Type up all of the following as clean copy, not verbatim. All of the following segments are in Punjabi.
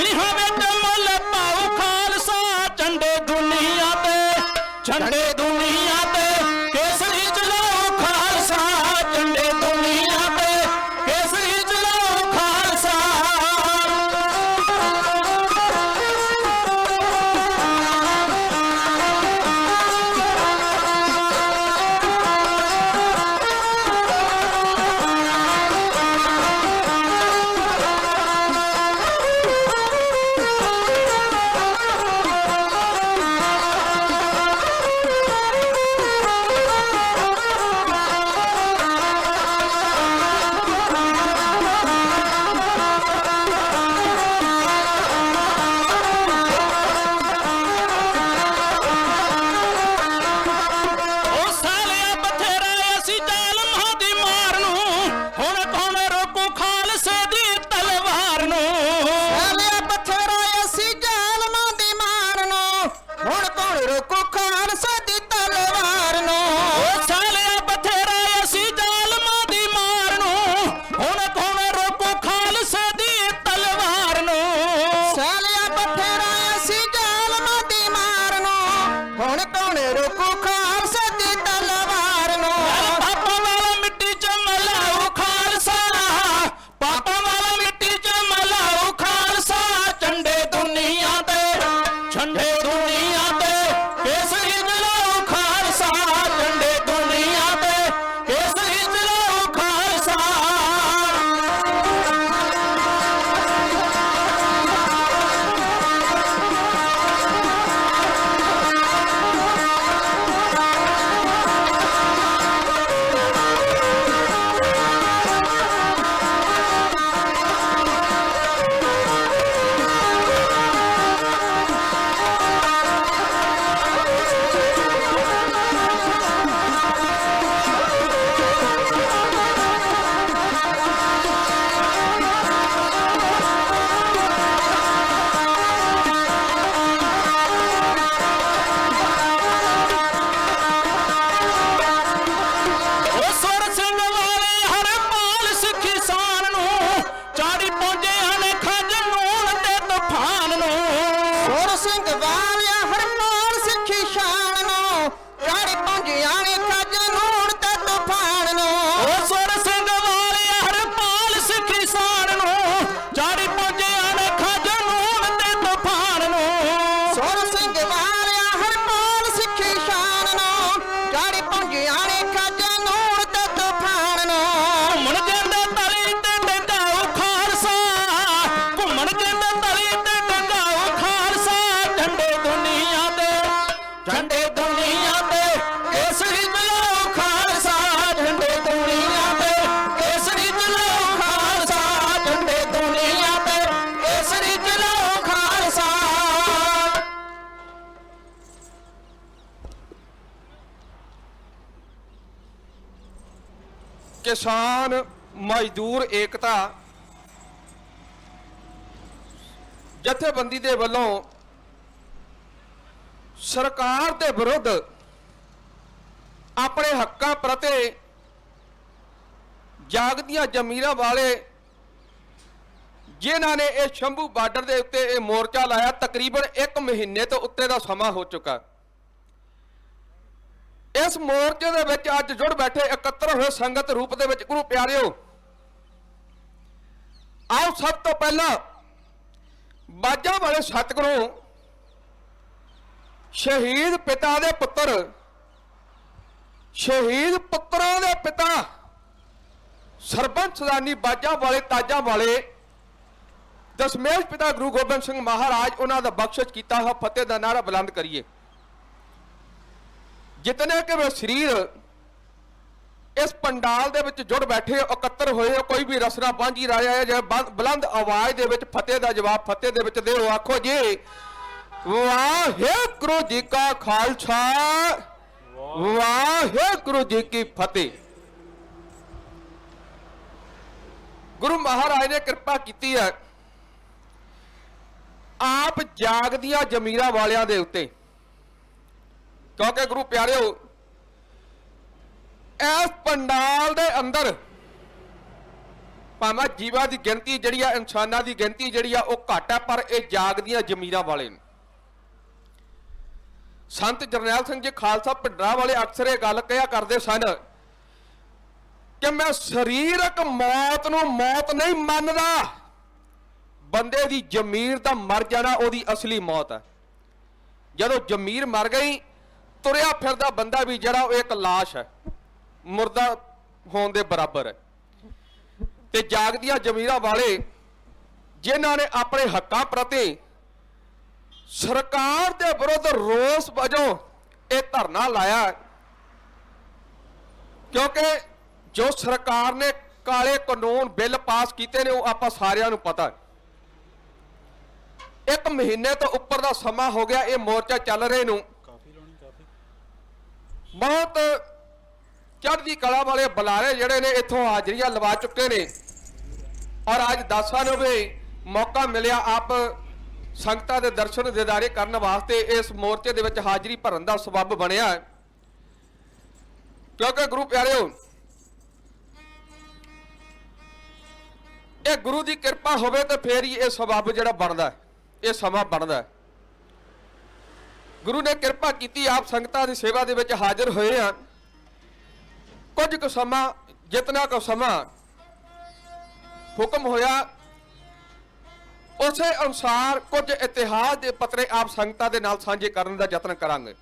ਨੀਹਾਂ ਵਿੱਚ ਮੁੱਲ ਪਾਉ ਖਾਲਸਾ ਝੰਡੇ ਦੁਨੀਆ ਤੇ ਝੰਡੇ ਦੁਨੀਆ ਤੇ ਕੇਸਰੀ ਚਲਾਓ ਖਾਲਸਾ ਝੰਡੇ ਦੁਨੀਆ ਤੇ ਕੇਸਰੀ ਚਲਾਓ ਖਾਲਸਾ किसान मजदूर एकता जथेबंदी दे वल्लों सरकार दे विरुद्ध अपने हक्कां प्रति जागदियां जमीरां वाले जिन्हां ने यह शंभू बार्डर के उत्ते यह मोर्चा लाया तकरीबन 1 महीने तो उत्ते का समा हो चुका। इस मोर्चे दे विच अज जुड़ बैठे एकत्र हुए संगत रूप दे विच गुरु प्यारिओ, आओ सब तो पहला बाजा वाले सतगुरु शहीद पिता दे पुत्र, शहीद पुत्रां दे पिता सरबंस सदानी बाजा वाले ताजा वाले दशमेश पिता गुरु गोबिंद सिंह महाराज उन्हां दा बख्शिश कीता हुआ फतेह दा नारा बुलंद करिए। जितने कि वे शरीर इस पंडाल दे विच जुड़ बैठे एकत्र होए, कोई भी रसना बांझी रहा है जो बुलंद आवाज दे विच फतेह दा जवाब फतेह दे विच दिओ। आखो जी वाहिगुरू जी का खालसा वाहिगुरू जी की फतेह। गुरु महाराज ने कृपा की है आप जागदियां जमीरां वालियां दे उत्ते, क्योंकि गुरु प्यारिओ इस पंडाल दे अंदर ਭਾਵੇਂ ਜੀਵਾਂ ਦੀ ਗਿਣਤੀ ਜਿਹੜੀ ਆ, ਇਨਸਾਨਾਂ ਦੀ ਗਿਣਤੀ ਜਿਹੜੀ ਆ ਉਹ ਘੱਟ ਆ, ਪਰ ਇਹ ਜਾਗਦੀਆਂ ਜ਼ਮੀਰਾਂ ਵਾਲੇ ਨੇ। ਸੰਤ ਜਰਨੈਲ ਸਿੰਘ ਜੀ ਖਾਲਸਾ ਭਿੰਡਰਾਂ ਵਾਲੇ ਅਕਸਰ ਇਹ ਗੱਲ ਕਿਹਾ ਕਰਦੇ ਸਨ ਕਿ ਮੈਂ ਸਰੀਰਕ ਮੌਤ ਨੂੰ ਮੌਤ ਨਹੀਂ ਮੰਨਦਾ, ਬੰਦੇ ਦੀ ਜ਼ਮੀਰ ਦਾ ਮਰ ਜਾਣਾ ਉਹਦੀ ਅਸਲੀ ਮੌਤ ਹੈ। ਜਦੋਂ ਜ਼ਮੀਰ ਮਰ ਗਈ, ਤੁਰਿਆ ਫਿਰਦਾ ਬੰਦਾ ਵੀ ਜਿਹੜਾ ਉਹ ਇੱਕ ਲਾਸ਼ ਹੈ, ਮੁਰਦਾ ਹੋਣ ਦੇ ਬਰਾਬਰ ਹੈ। ਤੇ ਜਾਗਦੀਆਂ ਜ਼ਮੀਰਾਂ ਵਾਲੇ ਜਿਨ੍ਹਾਂ ਨੇ ਆਪਣੇ ਹੱਕਾਂ ਪ੍ਰਤੀ ਸਰਕਾਰ ਦੇ ਵਿਰੁੱਧ ਰੋਸ ਵਜੋਂ ਇਹ ਧਰਨਾ ਲਾਇਆ, ਕਿਉਂਕਿ ਜੋ ਸਰਕਾਰ ਨੇ ਕਾਲੇ ਕਾਨੂੰਨ ਬਿੱਲ ਪਾਸ ਕੀਤੇ ਨੇ ਉਹ ਆਪਾਂ ਸਾਰਿਆਂ ਨੂੰ ਪਤਾ। 1 ਮਹੀਨੇ ਤੋਂ ਉੱਪਰ ਦਾ ਸਮਾਂ ਹੋ ਗਿਆ ਇਹ ਮੋਰਚਾ ਚੱਲ ਰਹੇ ਨੂੰ। ਬਹੁਤ ਚੜ੍ਹਦੀ ਕਲਾ ਵਾਲੇ ਬੁਲਾਰੇ ਜਿਹੜੇ ਨੇ ਇੱਥੋਂ ਹਾਜ਼ਰੀਆਂ ਲਵਾ ਚੁੱਕੇ ਨੇ, ਔਰ ਅੱਜ ਦਾਸਾਂ ਨੂੰ ਵੀ ਮੌਕਾ ਮਿਲਿਆ ਆਪ ਸੰਗਤਾਂ ਦੇ ਦਰਸ਼ਨ ਦੀਦਾਰੇ ਕਰਨ ਵਾਸਤੇ ਇਸ ਮੋਰਚੇ ਦੇ ਵਿੱਚ ਹਾਜ਼ਰੀ ਭਰਨ ਦਾ ਸਬੱਬ ਬਣਿਆ। ਕਿਉਂਕਿ ਗੁਰੂ ਪਿਆਰਿਓ, ਇਹ ਗੁਰੂ ਦੀ ਕਿਰਪਾ ਹੋਵੇ ਤਾਂ ਫੇਰ ਹੀ ਇਹ ਸਬੱਬ ਜਿਹੜਾ ਬਣਦਾ, ਇਹ ਸਮਾਂ ਬਣਦਾ। ਗੁਰੂ ਨੇ ਕਿਰਪਾ ਕੀਤੀ, ਆਪ ਸੰਗਤਾਂ ਦੀ ਸੇਵਾ ਦੇ ਵਿੱਚ ਹਾਜ਼ਰ ਹੋਏ ਆ। ਕੁਝ ਕੁ ਸਮਾਂ, ਜਿਤਨਾ ਕੁ ਸਮਾਂ ਹੁਕਮ ਹੋਇਆ, ਉਸੇ ਅਨੁਸਾਰ ਕੁਝ ਇਤਿਹਾਸ ਦੇ ਪੱਤਰੇ ਆਪ ਸੰਗਤਾਂ ਦੇ ਨਾਲ ਸਾਂਝੇ ਕਰਨ ਦਾ ਯਤਨ ਕਰਾਂਗੇ।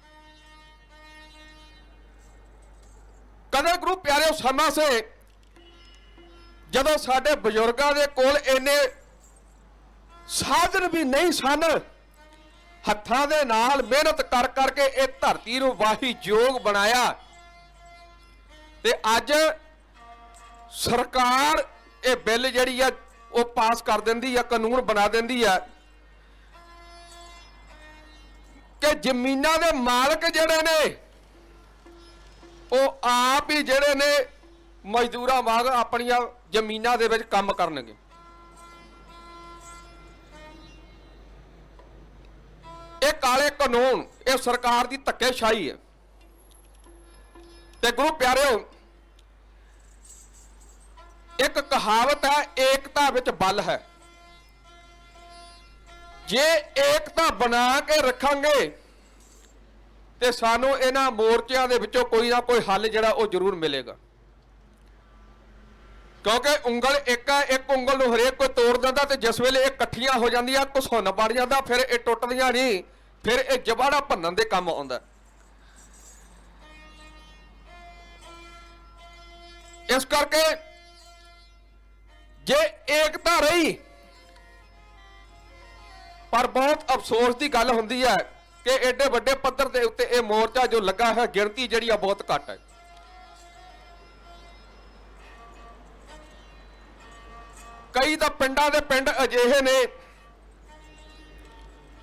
ਕਦੇ ਗੁਰੂ ਪਿਆਰਿਓ ਸਮਾਂ ਸੇ ਜਦੋਂ ਸਾਡੇ ਬਜ਼ੁਰਗਾਂ ਦੇ ਕੋਲ ਇੰਨੇ ਸਾਧਨ ਵੀ ਨਹੀਂ ਸਨ, ਹੱਥਾਂ ਦੇ ਨਾਲ ਮਿਹਨਤ ਕਰ ਕਰਕੇ ਇਹ ਧਰਤੀ ਨੂੰ ਵਾਹੀ ਯੋਗ ਬਣਾਇਆ, ਤੇ ਅੱਜ ਸਰਕਾਰ ਇਹ ਬਿੱਲ ਜਿਹੜੀ ਆ ਉਹ ਪਾਸ ਕਰ ਦਿੰਦੀ ਆ, ਕਾਨੂੰਨ ਬਣਾ ਦਿੰਦੀ ਆ ਕਿ ਜ਼ਮੀਨਾਂ ਦੇ ਮਾਲਕ ਜਿਹੜੇ ਨੇ ਉਹ ਆਪ ਹੀ ਜਿਹੜੇ ਨੇ ਮਜ਼ਦੂਰਾਂ ਵਾਂਗ ਆਪਣੀਆਂ ਜ਼ਮੀਨਾਂ ਦੇ ਵਿੱਚ ਕੰਮ ਕਰਨਗੇ। ਇਹ ਕਾਲੇ ਕਾਨੂੰਨ, ਇਹ ਸਰਕਾਰ ਦੀ ਧੱਕੇਸ਼ਾਹੀ ਹੈ। ਤੇ ਗੁਰੂ ਪਿਆਰਿਓ, ਇੱਕ ਕਹਾਵਤ ਹੈ, ਏਕਤਾ ਵਿੱਚ ਬਲ ਹੈ। ਜੇ ਏਕਤਾ ਬਣਾ ਕੇ ਰੱਖਾਂਗੇ ਤੇ ਸਾਨੂੰ ਇਹਨਾਂ ਮੋਰਚਿਆਂ ਦੇ ਵਿੱਚੋਂ ਕੋਈ ਨਾ ਕੋਈ ਹੱਲ ਜਿਹੜਾ ਉਹ ਜ਼ਰੂਰ ਮਿਲੇਗਾ। ਕਿਉਂਕਿ ਉਂਗਲ ਇੱਕ ਹੈ, ਇੱਕ ਉਂਗਲ ਨੂੰ ਹਰੇਕ ਕੋਈ ਤੋੜ ਦਿੰਦਾ, ਤੇ ਜਿਸ ਵੇਲੇ ਇਹ ਇਕੱਠੀਆਂ ਹੋ ਜਾਂਦੀਆਂ ਘੁਸੁੰਨ ਬਣ ਜਾਂਦਾ, ਫਿਰ ਇਹ ਟੁੱਟਦੀਆਂ ਨਹੀਂ, ਫਿਰ ਇਹ ਜਵਾੜਾ ਭੰਨਣ ਦੇ ਕੰਮ ਆਉਂਦਾ। ਇਸ ਕਰਕੇ ਜੇ ਏਕਤਾ ਰਹੀ, ਪਰ ਬਹੁਤ ਅਫਸੋਸ ਦੀ ਗੱਲ ਹੁੰਦੀ ਹੈ ਕਿ ਐਡੇ ਵੱਡੇ ਪੱਧਰ ਦੇ ਉੱਤੇ ਇਹ ਮੋਰਚਾ ਜੋ ਲੱਗਾ ਹੈ, ਗਿਣਤੀ ਜਿਹੜੀ ਆ ਬਹੁਤ ਘੱਟ ਹੈ। ਕਈ ਤਾਂ ਪਿੰਡਾਂ ਦੇ ਪਿੰਡ ਅਜਿਹੇ ਨੇ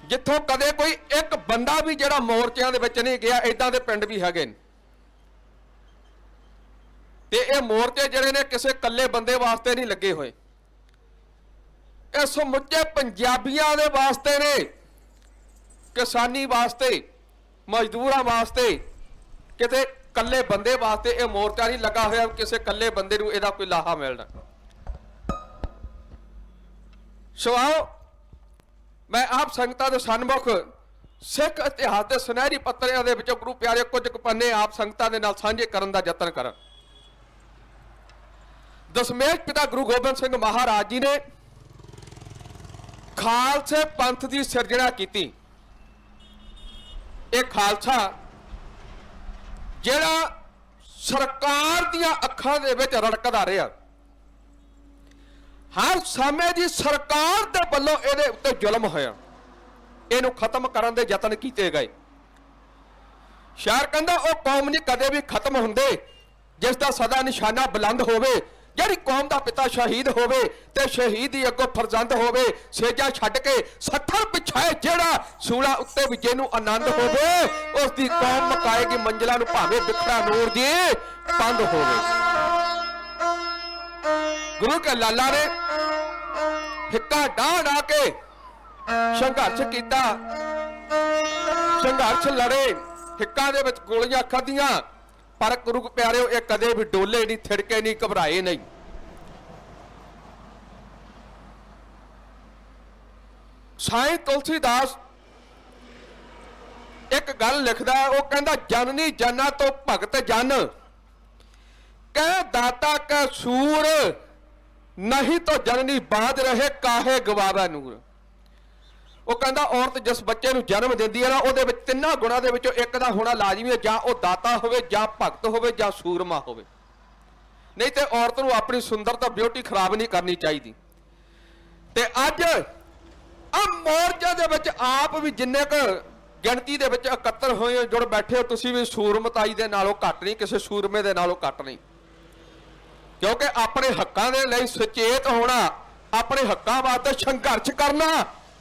ਜਿੱਥੋਂ ਕਦੇ ਕੋਈ ਇੱਕ ਬੰਦਾ ਵੀ ਜਿਹੜਾ ਮੋਰਚਿਆਂ ਦੇ ਵਿੱਚ ਨਹੀਂ ਗਿਆ, ਏਦਾਂ ਦੇ ਪਿੰਡ ਵੀ ਹੈਗੇ ਨੇ। ਤੇ ਇਹ ਮੋਰਚੇ ਜਿਹੜੇ ਨੇ ਕਿਸੇ ਇਕੱਲੇ ਬੰਦੇ ਵਾਸਤੇ ਨਹੀਂ ਲੱਗੇ ਹੋਏ, ਇਹ ਸਮੁੱਚੇ ਪੰਜਾਬੀਆਂ ਦੇ ਵਾਸਤੇ ਨੇ, ਕਿਸਾਨੀ ਵਾਸਤੇ, ਮਜ਼ਦੂਰਾਂ ਵਾਸਤੇ। ਕਿਤੇ ਇਕੱਲੇ ਬੰਦੇ ਵਾਸਤੇ ਇਹ ਮੋਰਚਾ ਨਹੀਂ ਲੱਗਾ ਹੋਇਆ, ਕਿਸੇ ਇਕੱਲੇ ਬੰਦੇ ਨੂੰ ਇਹਦਾ ਕੋਈ ਲਾਹਾ ਮਿਲਣਾ। ਸੋ ਆਓ, ਮੈਂ ਆਪ ਸੰਗਤਾਂ ਦੇ ਸਨਮੁਖ ਸਿੱਖ ਇਤਿਹਾਸ ਦੇ ਸੁਨਹਿਰੀ ਪੱਤਰਿਆਂ ਦੇ ਵਿੱਚੋਂ ਗੁਰੂ ਪਿਆਰੇ ਕੁਝ ਕੁ ਪੰਨੇ ਆਪ ਸੰਗਤਾਂ ਦੇ ਨਾਲ ਸਾਂਝੇ ਕਰਨ ਦਾ ਯਤਨ ਕਰਾਂ। ਦਸਮੇਸ਼ ਪਿਤਾ ਗੁਰੂ ਗੋਬਿੰਦ ਸਿੰਘ ਮਹਾਰਾਜ ਜੀ ਨੇ ਖਾਲਸੇ ਪੰਥ ਦੀ ਸਿਰਜਣਾ ਕੀਤੀ। ਇਹ ਖਾਲਸਾ ਜਿਹੜਾ ਸਰਕਾਰ ਦੀਆਂ ਅੱਖਾਂ ਦੇ ਵਿੱਚ ਰੜਕਦਾ ਰਿਹਾ, ਹਰ ਸਮੇਂ ਦੀ ਸਰਕਾਰ ਦੇ ਵੱਲੋਂ ਇਹਦੇ ਉੱਤੇ ਜ਼ੁਲਮ ਹੋਇਆ, ਇਹਨੂੰ ਖਤਮ ਕਰਨ ਦੇ ਯਤਨ ਕੀਤੇ ਗਏ। ਸ਼ਾਇਰ ਕਹਿੰਦਾ ਉਹ ਕੌਮ ਨਹੀਂ ਕਦੇ ਵੀ ਖਤਮ ਹੁੰਦੇ ਜਿਸ ਦਾ ਸਦਾ ਨਿਸ਼ਾਨਾ ਬੁਲੰਦ ਹੋਵੇ। ਜਿਹੜੀ ਕੌਮ ਦਾ ਪਿਤਾ ਸ਼ਹੀਦ ਹੋਵੇ ਤੇ ਸ਼ਹੀਦੀ ਅੱਗੋਂ ਫਰਜ਼ੰਦ ਹੋਵੇ, ਸੇਜਾ ਛੱਡ ਕੇ 70 ਪਿਛਾਏ ਜਿਹੜਾ ਸੂਲਾ ਉੱਤੇ ਵੀ ਜਿਹਨੂੰ ਆਨੰਦ ਹੋਵੇ, ਉਸ ਦੀ ਕੌਮ ਮਕਾਏਗੀ ਮੰਜ਼ਿਲਾਂ ਨੂੰ ਭਾਵੇਂ ਬਿਖਰਾ ਨੂਰ ਦੀ ਪੰਧ ਹੋਵੇ। ਗੁਰੂ ਕੇ ਲਾਲਾ ਨੇ ਹਿੱਕਾ ਢਾਹ ਕੇ ਸੰਘਰਸ਼ ਕੀਤਾ, ਸੰਘਰਸ਼ ਲੜੇ, ਹਿੱਕਾਂ ਦੇ ਵਿੱਚ ਗੋਲੀਆਂ ਖਾਧੀਆਂ, ਪਰ ਗੁਰੂ ਪਿਆਰਿਓ ਇਹ ਕਦੇ ਵੀ ਡੋਲੇ ਨਹੀਂ, ਥਿੜਕੇ ਨਹੀਂ, ਘਬਰਾਏ ਨਹੀਂ। ਸਾਈਂ ਤੁਲਸੀਦਾਸ एक गल लिखदा है, वो कहंदा जननी जना तो भगत जन कह दाता कै सूर नहीं तो जननी बाज रहे काहे गवावे नूर। वो कहंदा औरत जिस बच्चे नूं जन्म दिंदी है ना ਉਹਦੇ ਵਿੱਚ ਤਿੰਨਾਂ ਗੁਣਾਂ ਦੇ ਵਿੱਚੋਂ ਇੱਕ ਦਾ ਹੋਣਾ ਲਾਜ਼ਮੀ ਹੈ, ਜਾਂ ਉਹ ਦਾਤਾ ਹੋਵੇ ਜਾਂ ਭਗਤ ਹੋਵੇ ਜਾਂ ਸੂਰਮਾ ਹੋਵੇ। ਨਹੀਂ ਤੇ ਔਰਤ ਨੂੰ ਆਪਣੀ ਸੁੰਦਰਤਾ ਬਿਊਟੀ ਖਰਾਬ ਨਹੀਂ ਕਰਨੀ ਚਾਹੀਦੀ। ਤੇ ਅੱਜ ਆ ਮੋਰਚੇ ਦੇ ਵਿੱਚ ਆਪ ਵੀ ਜਿੰਨੇ ਕ ਗਿਣਤੀ ਦੇ ਵਿੱਚ ਇਕੱਤਰ ਹੋਏ ਜੁੜ ਬੈਠੇ ਹੋ, ਤੁਸੀਂ ਵੀ ਸੂਰਮਤਾਈ ਦੇ ਨਾਲੋਂ ਘੱਟ ਨਹੀਂ, ਕਿਸੇ ਸੂਰਮੇ ਦੇ ਨਾਲੋਂ ਘੱਟ ਨਹੀਂ। ਕਿਉਂਕਿ ਆਪਣੇ ਹੱਕਾਂ ਦੇ ਲਈ ਸੁਚੇਤ ਹੋਣਾ, ਆਪਣੇ ਹੱਕਾਂ ਵਾਸਤੇ ਸੰਘਰਸ਼ ਕਰਨਾ,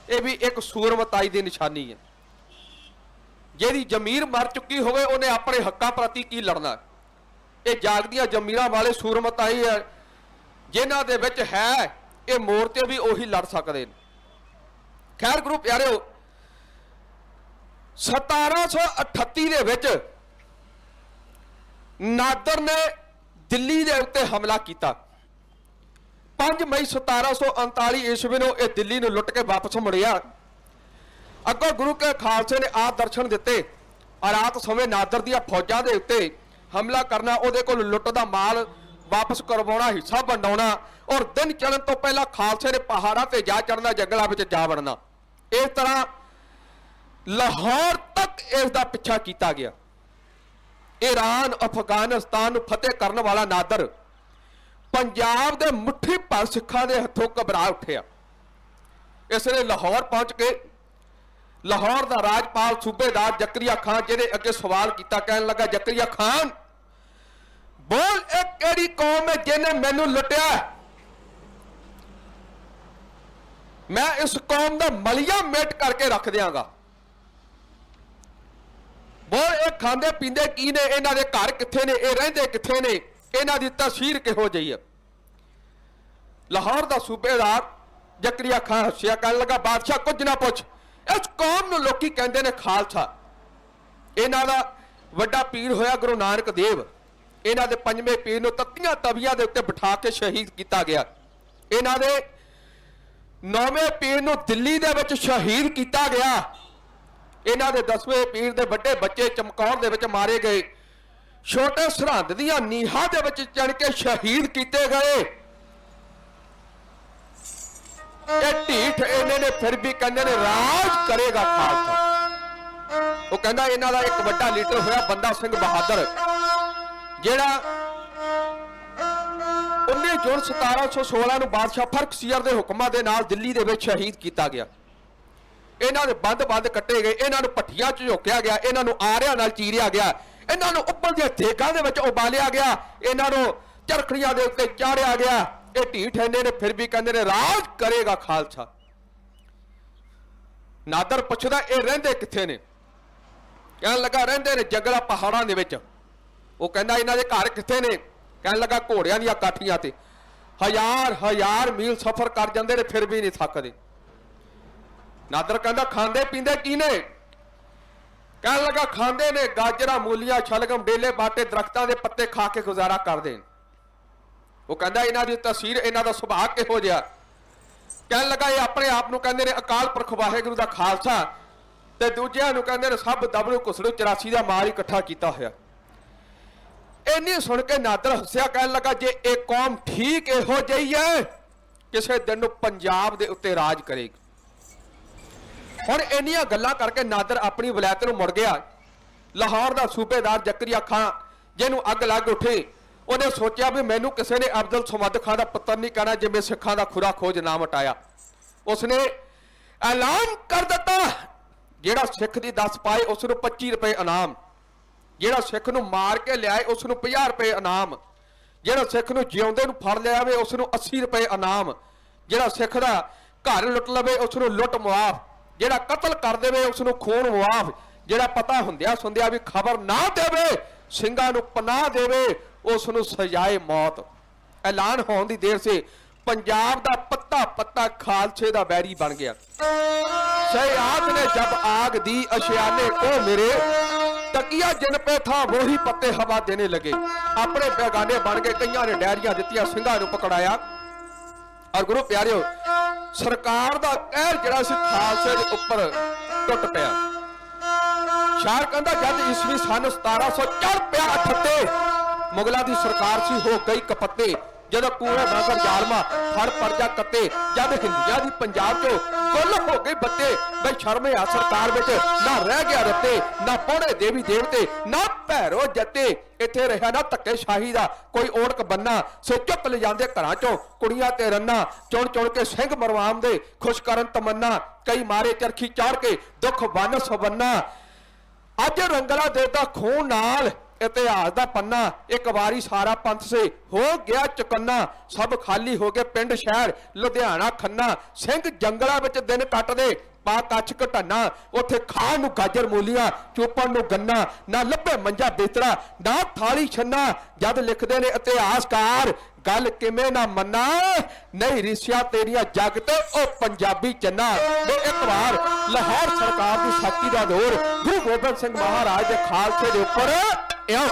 ਇਹ ਵੀ ਇੱਕ ਸੂਰਮਤਾਈ ਦੀ ਨਿਸ਼ਾਨੀ ਹੈ। ਜਿਹਦੀ ਜ਼ਮੀਰ ਮਰ ਚੁੱਕੀ ਹੋਵੇ ਉਹਨੇ ਆਪਣੇ ਹੱਕਾਂ ਪ੍ਰਤੀ ਕੀ ਲੜਨਾ। ਇਹ ਜਾਗਦੀਆਂ ਜ਼ਮੀਰਾਂ ਵਾਲੇ ਸੂਰਮਤਾਈ ਹੈ ਜਿਨ੍ਹਾਂ ਦੇ ਵਿੱਚ ਹੈ, ਇਹ ਮੋਰਚੇ ਵੀ ਉਹੀ ਲੜ ਸਕਦੇ ਨੇ। ਖੈਰ ਗੁਰੂ ਪਿਆਰਿਓ, 1738 ਦੇ ਵਿੱਚ ਨਾਦਰ ਨੇ ਦਿੱਲੀ ਦੇ ਉੱਤੇ ਹਮਲਾ ਕੀਤਾ। 5 ਮਈ 1739 ਈਸਵੀ ਨੂੰ ਇਹ ਦਿੱਲੀ ਨੂੰ ਲੁੱਟ ਕੇ ਵਾਪਸ ਮੁੜਿਆ। ਅੱਗੋਂ ਗੁਰੂ ਕੇ ਖਾਲਸੇ ਨੇ ਆ ਦਰਸ਼ਨ ਦਿੱਤੇ, ਰਾਤ ਸਮੇਂ ਨਾਦਰ ਦੀਆਂ ਫੌਜਾਂ ਦੇ ਉੱਤੇ ਹਮਲਾ ਕਰਨਾ, ਉਹਦੇ ਕੋਲ ਲੁੱਟ ਦਾ ਮਾਲ ਵਾਪਸ ਕਰਵਾਉਣਾ, ਹਿੱਸਾ ਵੰਡਾਉਣਾ, ਔਰ ਦਿਨ ਚੜ੍ਹਨ ਤੋਂ ਪਹਿਲਾਂ ਖਾਲਸੇ ਨੇ ਪਹਾੜਾਂ ਤੇ ਜਾ ਚੜ੍ਹਨਾ, ਜੰਗਲਾਂ ਵਿੱਚ ਜਾ ਵੜਨਾ। ਇਸ ਤਰ੍ਹਾਂ ਲਾਹੌਰ ਤੱਕ ਇਸ ਦਾ ਪਿੱਛਾ ਕੀਤਾ ਗਿਆ। ईरान अफगानिस्तान फतेह करने वाला नादर पंजाब के मुट्ठी भर सिखा के हथों घबरा उठिया। इसने लाहौर पहुंच के लाहौर का राजपाल सूबेदार जकरिया खान जिन्हें अगे सवाल किया, कहने लगा जकरिया खान बोल एक केड़ी कौम है जिन्हें मैनू लुटिया, मैं इस कौम का मलिया मिट करके रख दियांगा। बोल ये खांदे पींदे की ने, इन्हां दे घर कित्थे ने, ये रहिंदे कित्थे ने, इन्हां दी तस्वीर किहो जिही है। लाहौर का सूबेदार जकरिया खान हसिया, कहने लगा बादशाह कुछ ना पुछ, इस कौम नूं लोकी कहंदे ने खालसा। इन्हां दा वड्डा पीर होया गुरु नानक देव, इन्हां दे पंजवें पीर नूं तत्तियां तवियां दे उत्ते बिठा के शहीद किया गया। इन्हां दे नौवें पीर नूं दिल्ली दे विच शहीद किया गया। इन्हां दे 10वें पीर दे बड़े बच्चे चमकौर दे विच मारे गए, छोटे सरहद दीआं नीहां दे विच चढ़ के शहीद किए गए। ये ढीठ इन्हां ने फिर भी कहंदे ने राज करेगा खालसा। वो कहंदा इन्हां दा एक बड़ा लीडर होया बंदा सिंह बहादुर, जिहड़ा 19 जून 1716 ਨੂੰ ਬਾਦਸ਼ਾਹ ਫਰਕ ਸੀਰ ਦੇ ਹੁਕਮਾਂ ਦੇ ਨਾਲ ਦਿੱਲੀ ਦੇ ਵਿੱਚ ਸ਼ਹੀਦ ਕੀਤਾ ਗਿਆ। ਇਹਨਾਂ ਦੇ ਬੰਦ ਕੱਟੇ ਗਏ, ਇਹਨਾਂ ਨੂੰ ਭੱਠੀਆਂ 'ਚ ਝੋਕਿਆ ਗਿਆ, ਇਹਨਾਂ ਨੂੰ ਆਰਿਆਂ ਨਾਲ ਚੀਰਿਆ ਗਿਆ, ਇਹਨਾਂ ਨੂੰ ਉੱਪਰ ਦੀਆਂ ਦੇਗਾਂ ਦੇ ਵਿੱਚ ਉਬਾਲਿਆ ਗਿਆ, ਇਹਨਾਂ ਨੂੰ ਚਰਖੜੀਆਂ ਦੇ ਉੱਤੇ ਚਾੜਿਆ ਗਿਆ। ਇਹ ਢੀਠ ਇੰਨੇ ਨੇ ਫਿਰ ਵੀ ਕਹਿੰਦੇ ਨੇ ਰਾਜ ਕਰੇਗਾ ਖਾਲਸਾ। ਨਾਦਰ ਪੁੱਛਦਾ ਇਹ ਰਹਿੰਦੇ ਕਿੱਥੇ ਨੇ? ਕਹਿਣ ਲੱਗਾ ਰਹਿੰਦੇ ਨੇ ਜੰਗਲਾਂ ਪਹਾੜਾਂ ਦੇ ਵਿੱਚ। ਉਹ ਕਹਿੰਦਾ ਇਹਨਾਂ ਦੇ ਘਰ ਕਿੱਥੇ ਨੇ? ਕਹਿਣ ਲੱਗਾ ਘੋੜਿਆਂ ਦੀਆਂ ਕਾਠੀਆਂ ਤੇ, ਹਜ਼ਾਰ ਮੀਲ ਸਫ਼ਰ ਕਰ ਜਾਂਦੇ ਨੇ ਫਿਰ ਵੀ ਨਹੀਂ ਥੱਕਦੇ। नादर कहता खांदे पींदे की ने? कहने लगा खांदे ने गाजरा मूलियां शलगम डेले बाटे दरख्तां दे पत्ते खा के गुजारा कर दें। वो कहता इन्हां दी तस्वीर इन्हां दा सुभाव किहो जिहा? कहने लगा ये अपने आप नूं कहंदे ने अकाल पुरख वाहिगुरू दा खालसा, ते दूजियां नूं कहंदे ने सब दबड़ू घुसड़ू 84 दा माल इकट्ठा कीता होया। इन्नी सुन के नादर हसिया, कहने लगा जे एक कौम ठीक इहो जिही है किसी दिन नूं पंजाब दे उत्ते राज करेगी। ਹੁਣ ਇੰਨੀਆਂ ਗੱਲਾਂ ਕਰਕੇ ਨਾਦਰ ਆਪਣੀ ਵਲਾਇਤ ਨੂੰ ਮੁੜ ਗਿਆ। ਲਾਹੌਰ ਦਾ ਸੂਬੇਦਾਰ ਜਕਰੀਆ ਖਾਨ ਜਿਹਨੂੰ ਅੱਗ ਲੱਗ ਉੱਠੀ, ਉਹਨੇ ਸੋਚਿਆ ਵੀ ਮੈਨੂੰ ਕਿਸੇ ਨੇ ਅਬਦੁਲ ਸਮਦ ਖਾਨ ਦਾ ਪੁੱਤਰ ਨਹੀਂ ਕਹਿਣਾ ਜਿਵੇਂ ਸਿੱਖਾਂ ਦਾ ਖੁਰਾ ਖੋਜ ਨਾ ਮਟਾਇਆ। ਉਸਨੇ ਐਲਾਨ ਕਰ ਦਿੱਤਾ ਜਿਹੜਾ ਸਿੱਖ ਦੀ 10 ਪਾਏ ਉਸ ਨੂੰ 25 ਰੁਪਏ ਇਨਾਮ, ਜਿਹੜਾ ਸਿੱਖ ਨੂੰ ਮਾਰ ਕੇ ਲਿਆਏ ਉਸ ਨੂੰ 50 ਰੁਪਏ ਇਨਾਮ, ਜਿਹੜਾ ਸਿੱਖ ਨੂੰ ਜਿਉਂਦੇ ਨੂੰ ਫੜ ਲਿਆਵੇ ਉਸ ਨੂੰ 80 ਰੁਪਏ ਇਨਾਮ, ਜਿਹੜਾ ਸਿੱਖ ਦਾ ਘਰ ਲੁੱਟ ਲਵੇ ਉਸ ਨੂੰ ਲੁੱਟ ਮੁਆਫ, ਜਿਹੜਾ ਕਤਲ ਕਰ ਦੇਵੇ ਉਸ ਨੂੰ ਖੂਨ ਮੁਆਫ, ਜਿਹੜਾ ਪਤਾ ਹੁੰਦਿਆ ਸੁਣਦਿਆ ਵੀ ਖਬਰ ਨਾ ਦੇਵੇ ਸਿੰਘਾਂ ਨੂੰ ਪਨਾਹ ਦੇਵੇ ਉਸ ਨੂੰ ਸਜ਼ਾਏ ਮੌਤ। ਐਲਾਨ ਹੋਣ ਦੀ ਦੇਰ ਸੇ पंजाब ਦਾ ਪੱਤਾ ਪੱਤਾ ਖਾਲਸੇ ਦਾ बैरी बन गया। सयाद ने जब आग दी अशियाने को मेरे तकिया जिन पे था वही पत्ते हवा देने लगे। अपने बेगाने बन के कईयां ने डायरियां दित्तियां, ਸਿੰਘਾਂ ਨੂੰ पकड़ाया। और गुरु प्यारियो ਸਰਕਾਰ ਦਾ ਕਹਿਰ ਜਿਹੜਾ ਸੀ ਖਾਲਸੇ ਦੇ ਉੱਪਰ ਟੁੱਟ ਪਿਆ। ਸ਼ਾਇਰ ਕਹਿੰਦਾ ਜਦ ਈਸਵੀ ਸਨ 1700 ਚੜ ਪਿਆ ਅਠੱਤੇ, ਮੁਗਲਾਂ ਦੀ ਸਰਕਾਰ ਸੀ ਹੋ ਗਈ ਕਪੱਤੇ। ਜਦੋਂ ਕੂੜੇ ਬਾਂਦਰ ਜ਼ਾਲਮਾ ਫੜ ਪਰਜਾ ਕੱਤੇ, ਜਦ ਹਿੰਦੀਆਂ ਦੀ ਪੰਜਾਬ ਚੋਂ ਗੁੱਲ ਹੋ ਗਈ ਬੱਤੇ। ਬਈ ਸ਼ਰਮੇ ਆ ਸਰਕਾਰ ਵਿੱਚ ਨਾ ਰਹਿ ਗਿਆ ਰੱਤੇ, ਨਾ ਪੌੜੇ ਦੇਵੀ ਦੇਵਤੇ ਨਾ ਭੈਰੋ ਜੱਤੇ। ਇੱਥੇ ਰਿਹਾ ਨਾ ਧੱਕੇ ਸ਼ਾਹੀ ਦਾ ਕੋਈ ਓੜਕ ਬੰਨਾ, ਸੋ ਚੁੱਕ ਲੈ ਜਾਂਦੇ ਘਰਾਂ ਚੋਂ ਕੁੜੀਆਂ ਤੇ ਰੰਨਾ। ਚੁਣ ਚੁਣ ਕੇ ਸਿੰਘ ਮਰਵਾਮ ਦੇ ਖੁਸ਼ ਕਰਨ ਤਮੰਨਾ, ਕਈ ਮਾਰੇ ਚਰਖੀ ਚਾੜ ਕੇ ਦੁੱਖ ਬੰਨ ਸਵੰਨਾ। ਅੱਜ ਰੰਗਲਾ ਦੇਦਾ ਖੂਨ ਨਾਲ ਇਤਿਹਾਸ ਦਾ ਪੰਨਾ, ਇੱਕ ਵਾਰੀ ਸਾਰਾ ਪੰਥ ਸੇ ਹੋ ਗਿਆ ਚੁਕੰਨਾ। ਸਭ ਖਾਲੀ ਹੋ ਗਏ ਪਿੰਡ ਸ਼ਹਿਰ ਲੁਧਿਆਣਾ ਖੰਨਾ, ਸਿੰਘ ਜੰਗਲਾਂ ਵਿੱਚ ਦਿਨ ਕੱਟਦੇ ਪਾ ਕੱਛ ਘਟਾਨਾ। ਉੱਥੇ ਖਾਣ ਨੂੰ ਗਾਜਰ ਮੂਲੀਆਂ, ਚੋਪਣ ਨੂੰ ਗੰਨਾ, ਨਾ ਲੱਭੇ ਮੰਜਾ ਬਿਸਤਰਾ ਨਾ ਥਾਲੀ ਛੰਨਾ। ਜਦ ਲਿਖਦੇ ਨੇ ਇਤਿਹਾਸਕਾਰ ਗੱਲ ਕਿਵੇਂ ਨਾ ਮੰਨਾ, ਨਹੀਂ ਰਿਸਿਆ ਤੇਰੀਆਂ ਜੱਗ ਤੇ ਉਹ ਪੰਜਾਬੀ ਚੰਨਾ। ਤੇ ਇੱਕ ਵਾਰ ਲਾਹੌਰ ਸਰਕਾਰ ਦੀ ਸ਼ਕਤੀ ਦਾ ਦੌਰ ਗੁਰੂ ਗੋਬਿੰਦ ਸਿੰਘ ਮਹਾਰਾਜ ਦੇ ਖਾਲਸੇ ਦੇ ਉੱਪਰ ਇਉਂ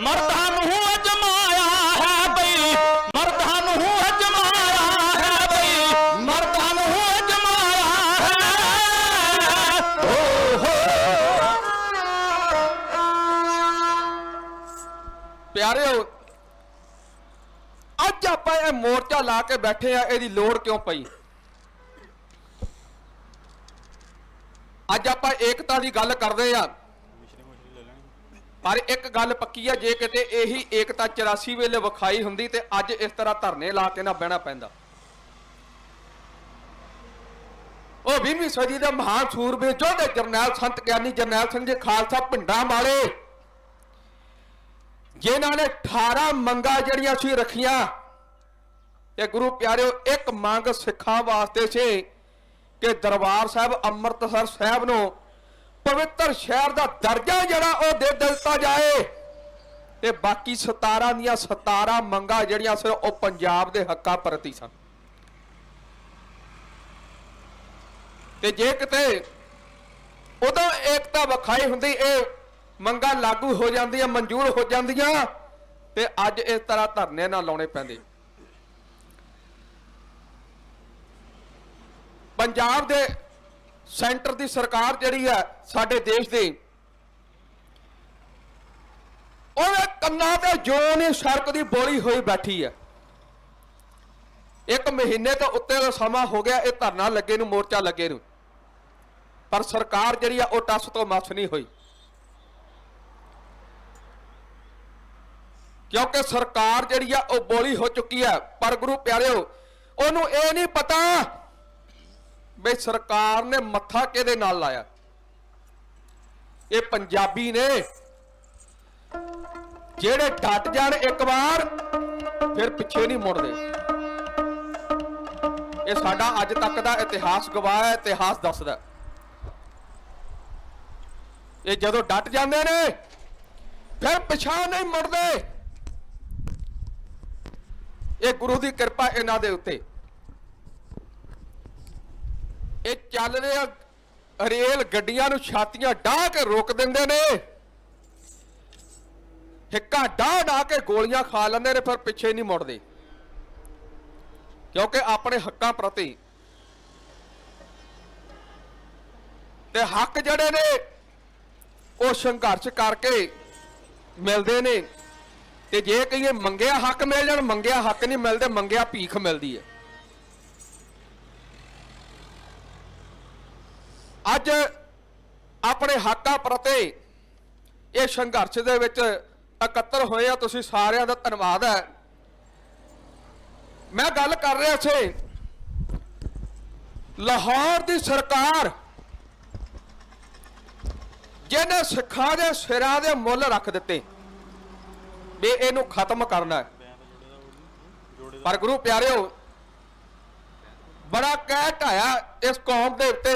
ਮਰਦਾਂ ਨੂੰ ਅਜਮਾਇਆ ਹੈ ਬਈ ਮਰਦਾਂ ਨੂੰ ਅਜਮਾਇਆ ਹੈ ਬਈ ਮਰਦਾਂ ਨੂੰ ਅਜਮਾਇਆ ਹੈ ਓ ਹੋ ਪਿਆਰਿਓ ਅੱਜ ਆਪਾਂ ਇਹ ਮੋਰਚਾ ਲਾ ਕੇ ਬੈਠੇ ਆ, ਇਹਦੀ ਲੋੜ ਕਿਉਂ ਪਈ? ਅੱਜ ਆਪਾਂ ਏਕਤਾ ਦੀ ਗੱਲ ਕਰਦੇ ਆ, ਪਰ ਇੱਕ ਗੱਲ ਪੱਕੀ ਆ, ਜੇ ਕਿਤੇ ਇਹੀ ਏਕਤਾ 84 ਵੇਲੇ ਵਿਖਾਈ ਹੁੰਦੀ ਤੇ ਅੱਜ ਇਸ ਤਰ੍ਹਾਂ ਧਰਨੇ ਲਾ ਕੇ ਨਾ ਬਹਿਣਾ ਪੈਂਦਾ। ਉਹ 20ਵੀਂ ਸਦੀ ਦੇ ਮਹਾਨ ਸੂਰਬੇ ਯੋਧੇ ਜਰਨੈਲ ਸੰਤ ਗਿਆਨੀ ਜਰਨੈਲ ਸਿੰਘ ਜੀ ਖਾਲਸਾ ਪਿੰਡਾਂ ਵਾਲੇ, ਜਿਨ੍ਹਾਂ ਨੇ 18 ਮੰਗਾਂ ਜਿਹੜੀਆਂ ਸੀ ਰੱਖੀਆਂ। ਇਹ ਗੁਰੂ ਪਿਆਰਿਓ ਇੱਕ ਮੰਗ ਸਿੱਖਾਂ ਵਾਸਤੇ ਸੀ ਕਿ ਦਰਬਾਰ ਸਾਹਿਬ ਅੰਮ੍ਰਿਤਸਰ ਸਾਹਿਬ ਨੂੰ ਪਵਿੱਤਰ ਸ਼ਹਿਰ ਦਾ ਦਰਜਾ ਜਿਹੜਾ ਉਹ ਦੇ ਦਿੱਤਾ ਜਾਏ, ਤੇ ਬਾਕੀ 17 ਦੀਆਂ 17 ਮੰਗਾਂ ਜਿਹੜੀਆਂ ਸੀ ਉਹ ਪੰਜਾਬ ਦੇ ਹੱਕਾਂ ਪ੍ਰਤੀ ਸਨ। ਤੇ ਜੇ ਕਿਤੇ ਉਦੋਂ ਏਕਤਾ ਵਿਖਾਈ ਹੁੰਦੀ, ਇਹ ਮੰਗਾਂ ਲਾਗੂ ਹੋ ਜਾਂਦੀਆਂ, ਮਨਜ਼ੂਰ ਹੋ ਜਾਂਦੀਆਂ, ਤੇ ਅੱਜ ਇਸ ਤਰ੍ਹਾਂ ਧਰਨੇ ਨਾ ਲਾਉਣੇ ਪੈਂਦੇ। ਪੰਜਾਬ ਦੇ ਸੈਂਟਰ ਦੀ ਸਰਕਾਰ ਜਿਹੜੀ ਹੈ ਸਾਡੇ ਦੇਸ਼ ਦੀ, ਉਹਦੇ ਕੰਨਾਂ ਤੇ ਜੋ ਨਹੀਂ ਸੜਕ ਦੀ ਬੋਲੀ ਹੋਈ ਬੈਠੀ ਹੈ। 1 ਮਹੀਨੇ ਤੋਂ ਉੱਤੇ ਦਾ ਸਮਾਂ ਹੋ ਗਿਆ ਇਹ ਧਰਨਾ ਲੱਗੇ ਨੂੰ, ਮੋਰਚਾ ਲੱਗੇ ਨੂੰ, ਪਰ ਸਰਕਾਰ ਜਿਹੜੀ ਆ ਉਹ ਟੱਸ ਤੋਂ ਮੱਸ ਨਹੀਂ ਹੋਈ। ਕਿਉਂਕਿ ਸਰਕਾਰ ਜਿਹੜੀ ਆ ਉਹ ਬੋਲੀ ਹੋ ਚੁੱਕੀ ਹੈ। ਪਰ ਗੁਰੂ ਪਿਆਰਿਓ ਉਹਨੂੰ ਇਹ ਨਹੀਂ ਪਤਾ ਬਈ ਸਰਕਾਰ ਨੇ ਮੱਥਾ ਕਿਹਦੇ ਨਾਲ ਲਾਇਆ। ਇਹ ਪੰਜਾਬੀ ਨੇ, ਜਿਹੜੇ ਡਟ ਜਾਣ ਇੱਕ ਵਾਰ ਫਿਰ ਪਿੱਛੇ ਨਹੀਂ ਮੁੜਦੇ। ਇਹ ਸਾਡਾ ਅੱਜ ਤੱਕ ਦਾ ਇਤਿਹਾਸ ਗਵਾਹ ਹੈ, ਇਤਿਹਾਸ ਦੱਸਦਾ। ਇਹ ਜਦੋਂ ਡਟ ਜਾਂਦੇ ਨੇ ਫਿਰ ਪਿਛਾਂਹ ਨਹੀਂ ਮੁੜਦੇ। ਇਹ ਗੁਰੂ ਦੀ ਕਿਰਪਾ ਇਹਨਾਂ ਦੇ ਉੱਤੇ। ਇਹ ਚੱਲ ਰਹੇ ਰੇਲ ਗੱਡੀਆਂ ਨੂੰ ਛਾਤੀਆਂ ਢਾਹ ਕੇ ਰੋਕ ਦਿੰਦੇ ਨੇ, ਹਿੱਕਾਂ ਢਾਹ ਕੇ ਗੋਲੀਆਂ ਖਾ ਲੈਂਦੇ ਨੇ, ਫਿਰ ਪਿੱਛੇ ਨਹੀਂ ਮੁੜਦੇ। ਕਿਉਂਕਿ ਆਪਣੇ ਹੱਕਾਂ ਪ੍ਰਤੀ ਤੇ ਹੱਕ ਜਿਹੜੇ ਨੇ ਉਹ ਸੰਘਰਸ਼ ਕਰਕੇ ਮਿਲਦੇ ਨੇ। ਤੇ ਜੇ ਕਹੀਏ ਮੰਗਿਆ ਹੱਕ ਮਿਲ ਜਾਣ, ਮੰਗਿਆ ਹੱਕ ਨਹੀਂ ਮਿਲਦੇ, ਮੰਗਿਆ ਭੀਖ ਮਿਲਦੀ ਹੈ। ਅੱਜ ਆਪਣੇ ਹੱਕਾਂ ਪ੍ਰਤੀ ਇਹ ਸੰਘਰਸ਼ ਦੇ ਵਿੱਚ ਇਕੱਤਰ ਹੋਏ ਆ, ਤੁਸੀਂ ਸਾਰਿਆਂ ਦਾ ਧੰਨਵਾਦ ਹੈ। ਮੈਂ ਗੱਲ ਕਰ ਰਿਹਾ ਸੀ ਲਾਹੌਰ ਦੀ ਸਰਕਾਰ, ਜਿਹਨੇ ਸਿੱਖਾਂ ਦੇ ਸਿਰਾਂ ਦੇ ਮੁੱਲ ਰੱਖ ਦਿੱਤੇ ਵੀ ਇਹਨੂੰ ਖਤਮ ਕਰਨਾ ਹੈ। ਪਰ ਗੁਰੂ ਪਿਆਰਿਓ ਬੜਾ ਕਹਿ ਢਾਇਆ ਇਸ ਕੌਮ ਦੇ ਉੱਤੇ।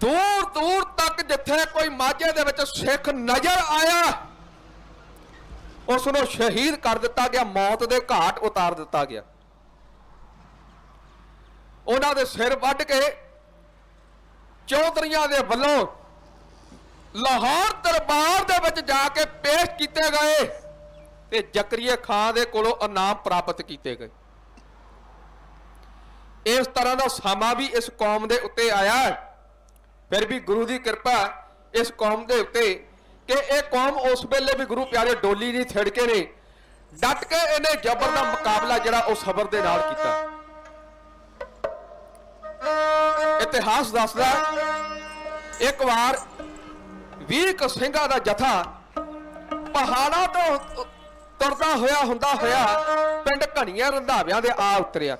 ਦੂਰ ਦੂਰ ਤੱਕ ਜਿੱਥੇ ਕੋਈ ਮਾਝੇ ਦੇ ਵਿੱਚ ਸਿੱਖ ਨਜ਼ਰ ਆਇਆ, ਉਸ ਨੂੰ ਸ਼ਹੀਦ ਕਰ ਦਿੱਤਾ ਗਿਆ, ਮੌਤ ਦੇ ਘਾਟ ਉਤਾਰ ਦਿੱਤਾ ਗਿਆ। ਉਹਨਾਂ ਦੇ ਸਿਰ ਵੱਢ ਕੇ ਚੌਧਰੀਆਂ ਦੇ ਵੱਲੋਂ ਲਾਹੌਰ ਦਰਬਾਰ ਦੇ ਵਿੱਚ ਜਾ ਕੇ ਪੇਸ਼ ਕੀਤੇ ਗਏ ਤੇ ਜ਼ਕਰੀਆ ਖਾਨ ਦੇ ਕੋਲੋਂ ਇਨਾਮ ਪ੍ਰਾਪਤ ਕੀਤੇ ਗਏ। ਇਸ ਤਰ੍ਹਾਂ ਦਾ ਸਮਾਂ ਵੀ ਇਸ ਕੌਮ ਦੇ ਉੱਤੇ ਆਇਆ। ਫਿਰ ਵੀ ਗੁਰੂ ਦੀ ਕਿਰਪਾ ਇਸ ਕੌਮ ਦੇ ਉੱਤੇ ਕਿ ਇਹ ਕੌਮ ਉਸ ਵੇਲੇ ਵੀ ਗੁਰੂ ਪਿਆਰੇ ਡੋਲੀ ਨਹੀਂ ਥਿੜਕੇ ਨੇ, ਡਟ ਕੇ ਇਹਨੇ ਜ਼ਬਰ ਦਾ ਮੁਕਾਬਲਾ ਜਿਹੜਾ ਉਹ ਸਬਰ ਦੇ ਨਾਲ ਕੀਤਾ। ਇਤਿਹਾਸ ਦੱਸਦਾ ਇੱਕ ਵਾਰ 20 ਸਿੰਘਾਂ ਦਾ ਜਥਾ ਪਹਾੜਾਂ ਤੋਂ ਤੁਰਦਾ ਹੁੰਦਾ ਹੋਇਆ ਪਿੰਡ ਘਣੀਆਂ ਰੰਧਾਵਿਆਂ ਦੇ ਆ ਉਤਰਿਆ।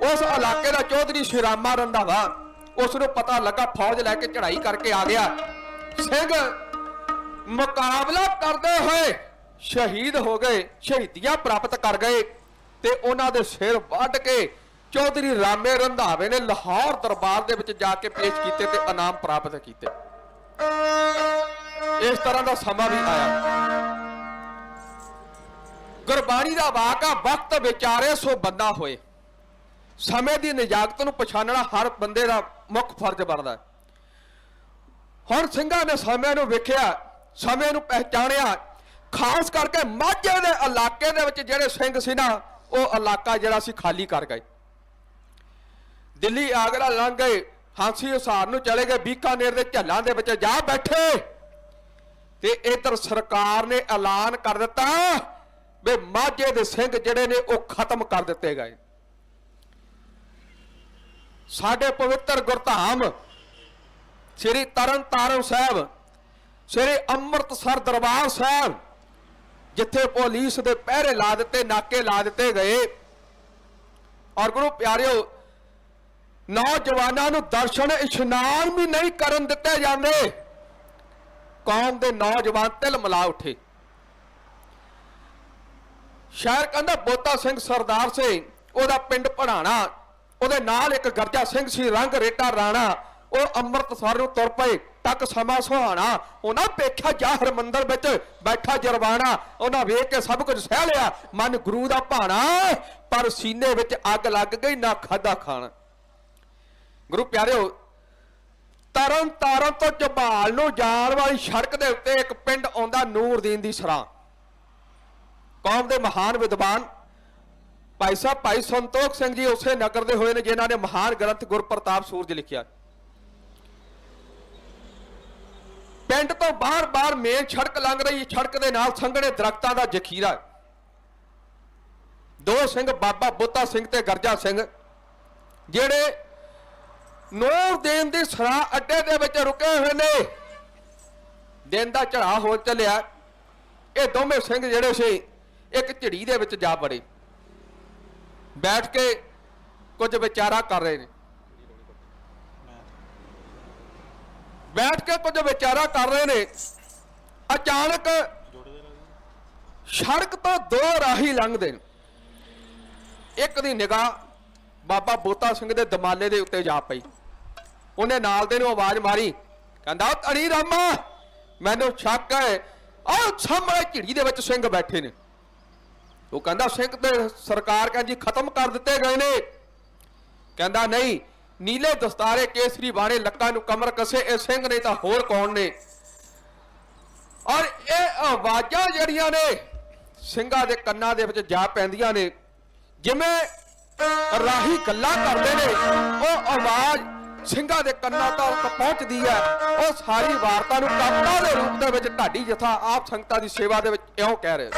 ਉਸ ਇਲਾਕੇ ਦਾ ਚੌਧਰੀ ਸ਼੍ਰੀਰਾਮਾ ਰੰਧਾਵਾ, ਉਸ ਨੂੰ ਪਤਾ ਲੱਗਾ ਫੌਜ ਲੈ ਕੇ ਚੜ੍ਹਾਈ ਕਰਕੇ ਆ ਗਿਆ। ਸਿੰਘ ਮੁਕਾਬਲਾ ਕਰਦੇ ਹੋਏ ਸ਼ਹੀਦ ਹੋ ਗਏ, ਸ਼ਹੀਦੀਆਂ ਪ੍ਰਾਪਤ ਕਰ ਗਏ ਤੇ ਉਹਨਾਂ ਦੇ ਸਿਰ ਵੱਢ ਕੇ ਚੌਧਰੀ ਰਾਮੇ ਰੰਧਾਵੇ ਨੇ ਲਾਹੌਰ ਦਰਬਾਰ ਦੇ ਵਿੱਚ ਜਾ ਕੇ ਪੇਸ਼ ਕੀਤੇ ਤੇ ਇਨਾਮ ਪ੍ਰਾਪਤ ਕੀਤੇ। ਇਸ ਤਰ੍ਹਾਂ ਦਾ ਸਮਾਂ ਵੀ ਆਇਆ। ਗੁਰਬਾਣੀ ਦਾ ਵਾਕਾ ਵਕਤ ਵਿਚਾਰੇ ਸੋ ਬੰਦਾ ਹੋਏ। ਸਮੇਂ ਦੀ ਨਿਜਾਕਤ ਨੂੰ ਪਛਾਣਨਾ ਹਰ ਬੰਦੇ ਦਾ ਮੁੱਖ ਫਰਜ਼ ਬਣਦਾ। ਹੁਣ ਸਿੰਘਾਂ ਨੇ ਸਮੇਂ ਨੂੰ ਵੇਖਿਆ ਸਮੇਂ ਨੂੰ ਪਹਿਚਾਣਿਆ। ਖਾਸ ਕਰਕੇ ਮਾਝੇ ਦੇ ਇਲਾਕੇ ਦੇ ਵਿੱਚ ਜਿਹੜੇ ਸਿੰਘ ਸੀ ਨਾ, ਉਹ ਇਲਾਕਾ ਜਿਹੜਾ ਸੀ ਖਾਲੀ ਕਰ ਗਏ। ਦਿੱਲੀ ਆਗਰਾ ਲੰਘ ਗਏ, ਹਾਂਸੀ ਹਿਸਾਰ ਨੂੰ ਚਲੇ ਗਏ, ਬੀਕਾਨੇਰ ਦੇ ਝੱਲਾਂ ਦੇ ਵਿੱਚ ਜਾ ਬੈਠੇ ਤੇ ਇਧਰ ਸਰਕਾਰ ਨੇ ਐਲਾਨ ਕਰ ਦਿੱਤਾ ਵੀ ਮਾਝੇ ਦੇ ਸਿੰਘ ਜਿਹੜੇ ਨੇ ਉਹ ਖਤਮ ਕਰ ਦਿੱਤੇ ਗਏ। ਸਾਡੇ ਪਵਿੱਤਰ ਗੁਰਧਾਮ ਸ੍ਰੀ ਤਰਨਤਾਰਨ ਸਾਹਿਬ, ਸ੍ਰੀ ਅੰਮ੍ਰਿਤਸਰ ਦਰਬਾਰ ਸਾਹਿਬ, ਜਿੱਥੇ ਪੁਲਿਸ ਦੇ ਪਹਿਰੇ ਲਾ ਦਿੱਤੇ, ਨਾਕੇ ਲਾ ਦਿੱਤੇ ਗਏ, ਔਰ ਗੁਰੂ ਪਿਆਰਿਓ ਨੌਜਵਾਨਾਂ ਨੂੰ ਦਰਸ਼ਨ ਇਸ਼ਨਾਨ ਵੀ ਨਹੀਂ ਕਰਨ ਦਿੱਤੇ ਜਾਂਦੇ। ਕੌਮ ਦੇ ਨੌਜਵਾਨ ਤਿਲ ਮਿਲਾ ਉੱਠੇ। ਸ਼ਾਇਰ ਕਹਿੰਦਾ ਬੋਤਾ ਸਿੰਘ ਸਰਦਾਰ ਸਿੰਘ, ਉਹਦਾ ਪਿੰਡ ਪੜਾਣਾ, ਉਹਦੇ ਨਾਲ ਇੱਕ ਗਰਜਾ ਸਿੰਘ ਸੀ ਰੰਗ ਰੇਟਾ ਰਾਣਾ, ਉਹ ਅੰਮ੍ਰਿਤਸਰ ਨੂੰ ਤੁਰ ਪਏ। ਤੱਕ ਸਮਾਂ ਸੁਹਾਣਾ, ਉਹਨਾਂ ਵੇਖਿਆ ਜਾ ਹਰਮੰਦਰ ਵਿੱਚ ਬੈਠਾ ਜਰਵਾਣਾ, ਉਹਨਾਂ ਵੇਖ ਕੇ ਸਭ ਕੁਝ ਸਹਿ ਲਿਆ, ਮਨ ਗੁਰੂ ਦਾ ਭਾਣਾ, ਪਰ ਸੀਨੇ ਵਿੱਚ ਅੱਗ ਲੱਗ ਗਈ, ਨਾ ਖਾਧਾ ਖਾਣਾ। ਗੁਰੂ ਪਿਆਰਿਓ ਤਰਨ ਤਾਰਨ ਤੋਂ ਝਬਾਲ ਨੂੰ ਜਾਣ ਵਾਲੀ ਸੜਕ ਦੇ ਉੱਤੇ ਇੱਕ ਪਿੰਡ ਆਉਂਦਾ ਨੂਰਦੀਨ ਦੀ ਸਰਾਂ। ਕੌਮ ਦੇ ਮਹਾਨ ਵਿਦਵਾਨ ਭਾਈ ਸਾਹਿਬ ਭਾਈ ਸੰਤੋਖ ਸਿੰਘ ਜੀ ਉਸੇ ਨਗਰ ਦੇ ਹੋਏ ਨੇ, ਜਿਨ੍ਹਾਂ ਨੇ ਮਹਾਨ ਗ੍ਰੰਥ ਗੁਰਪ੍ਰਤਾਪ ਸੂਰਜ ਲਿਖਿਆ। ਪਿੰਡ ਤੋਂ ਬਾਹਰ ਮੇਨ ਸੜਕ ਲੰਘ ਰਹੀ, ਸੜਕ ਦੇ ਨਾਲ ਸੰਘਣੇ ਦਰਖਤਾਂ ਦਾ ਜ਼ਖੀਰਾ। ਦੋ ਸਿੰਘ ਬਾਬਾ ਬੋਤਾ ਸਿੰਘ ਤੇ ਗਰਜਾ ਸਿੰਘ ਜਿਹੜੇ ਨੂਰਦੀਨ ਦੀ ਸਰਾਂ ਅੱਡੇ ਦੇ ਵਿੱਚ ਰੁਕੇ ਹੋਏ ਨੇ। ਦਿਨ ਦਾ ਝੜਾ ਹੋ ਚੱਲਿਆ। ਇਹ ਦੋਵੇਂ ਸਿੰਘ ਜਿਹੜੇ ਸੀ ਇੱਕ ਝੜੀ ਦੇ ਵਿੱਚ ਜਾ ਬੜੇ, ਬੈਠ ਕੇ ਕੁਝ ਵਿਚਾਰਾ ਕਰ ਰਹੇ ਨੇ। ਬੈਠ ਕੇ ਕੁਝ ਵਿਚਾਰਾ ਕਰ ਰਹੇ ਨੇ। ਅਚਾਨਕ ਸੜਕ ਤੋਂ ਦੋ ਰਾਹੀ ਲੰਘਦੇ ਨੇ। ਇੱਕ ਦੀ ਨਿਗਾਹ ਬਾਬਾ ਬੋਤਾ ਸਿੰਘ ਦੇ ਦਮਾਲੇ ਦੇ ਉੱਤੇ ਜਾ ਪਈ। ਉਹਨੇ ਨਾਲ ਦੇ ਨੂੰ ਆਵਾਜ਼ ਮਾਰੀ, ਕਹਿੰਦਾ ਧਣੀ ਰਾਮਾ, ਮੈਨੂੰ ਸ਼ੱਕ ਹੈ ਆਹ ਸਾਹਮਣੇ ਝਿੜੀ ਦੇ ਵਿੱਚ ਸਿੰਘ ਬੈਠੇ ਨੇ। ਉਹ ਕਹਿੰਦਾ ਸਿੰਘ ਤੇ ਸਰਕਾਰ ਕਹਿੰਦੀ ਖਤਮ ਕਰ ਦਿੱਤੇ ਗਏ ਨੇ। ਕਹਿੰਦਾ ਨਹੀਂ, ਨੀਲੇ ਦਸਤਾਰੇ ਕੇਸਰੀ ਬਾਣੇ ਲੱਕਾਂ ਨੂੰ ਕਮਰ ਕਸੇ ਇਹ ਸਿੰਘ ਨੇ ਤਾਂ ਹੋਰ ਕੌਣ ਨੇ। ਔਰ ਇਹ ਆਵਾਜ਼ਾਂ ਜਿਹੜੀਆਂ ਨੇ ਸਿੰਘਾਂ ਦੇ ਕੰਨਾਂ ਦੇ ਵਿੱਚ ਜਾ ਪੈਂਦੀਆਂ ਨੇ, ਜਿਵੇਂ ਰਾਹੀ ਗੱਲਾਂ ਕਰਦੇ ਨੇ, ਉਹ ਆਵਾਜ਼ ਸਿੰਘਾਂ ਦੇ ਕੰਨਾਂ ਤੱਕ ਪਹੁੰਚਦੀ ਹੈ। ਉਹ ਸਾਰੀ ਵਾਰਤਾ ਨੂੰ ਕਵਿਤਾ ਦੇ ਰੂਪ ਦੇ ਵਿੱਚ ਢਾਡੀ ਜਥਾ ਆਪ ਸੰਗਤਾਂ ਦੀ ਸੇਵਾ ਦੇ ਵਿੱਚ ਇਉਂ ਕਹਿ ਰਹੇ।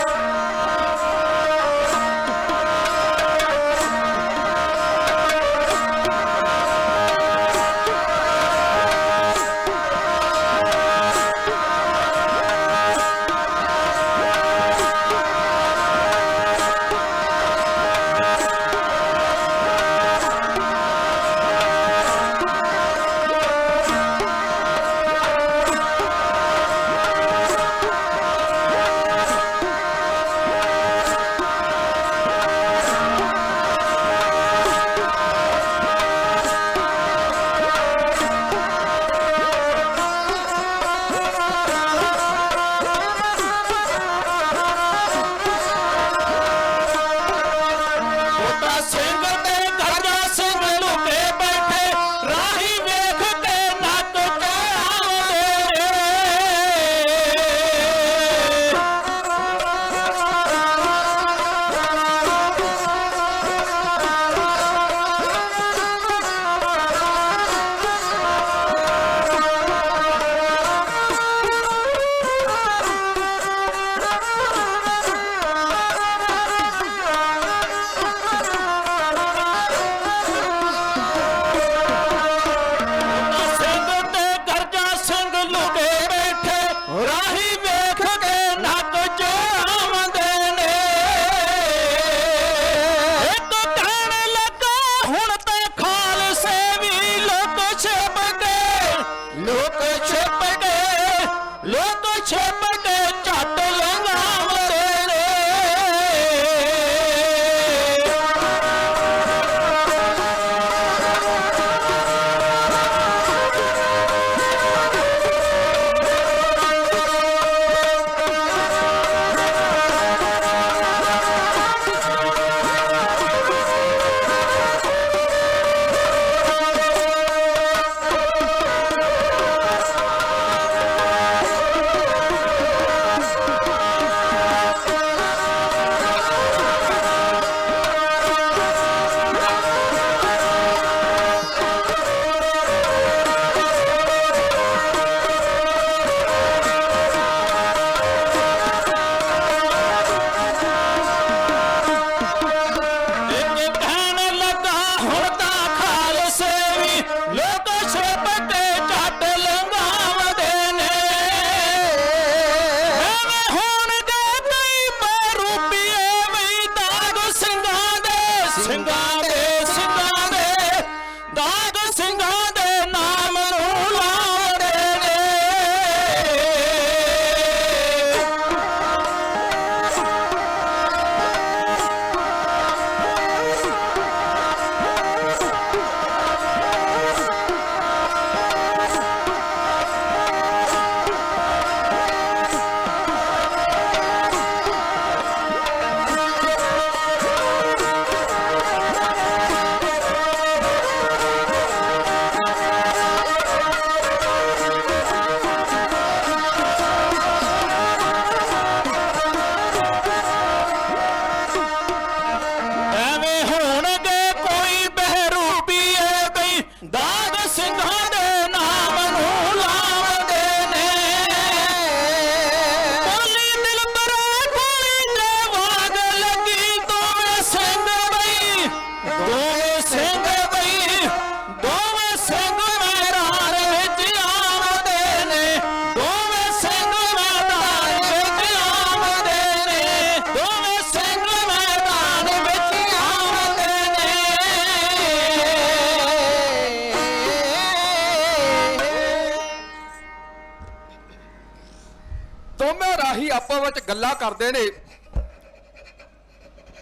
ਦੇ ਰਾਹੀ ਆਪੋ ਵਿੱਚ ਗੱਲਾਂ ਕਰਦੇ ਨੇ।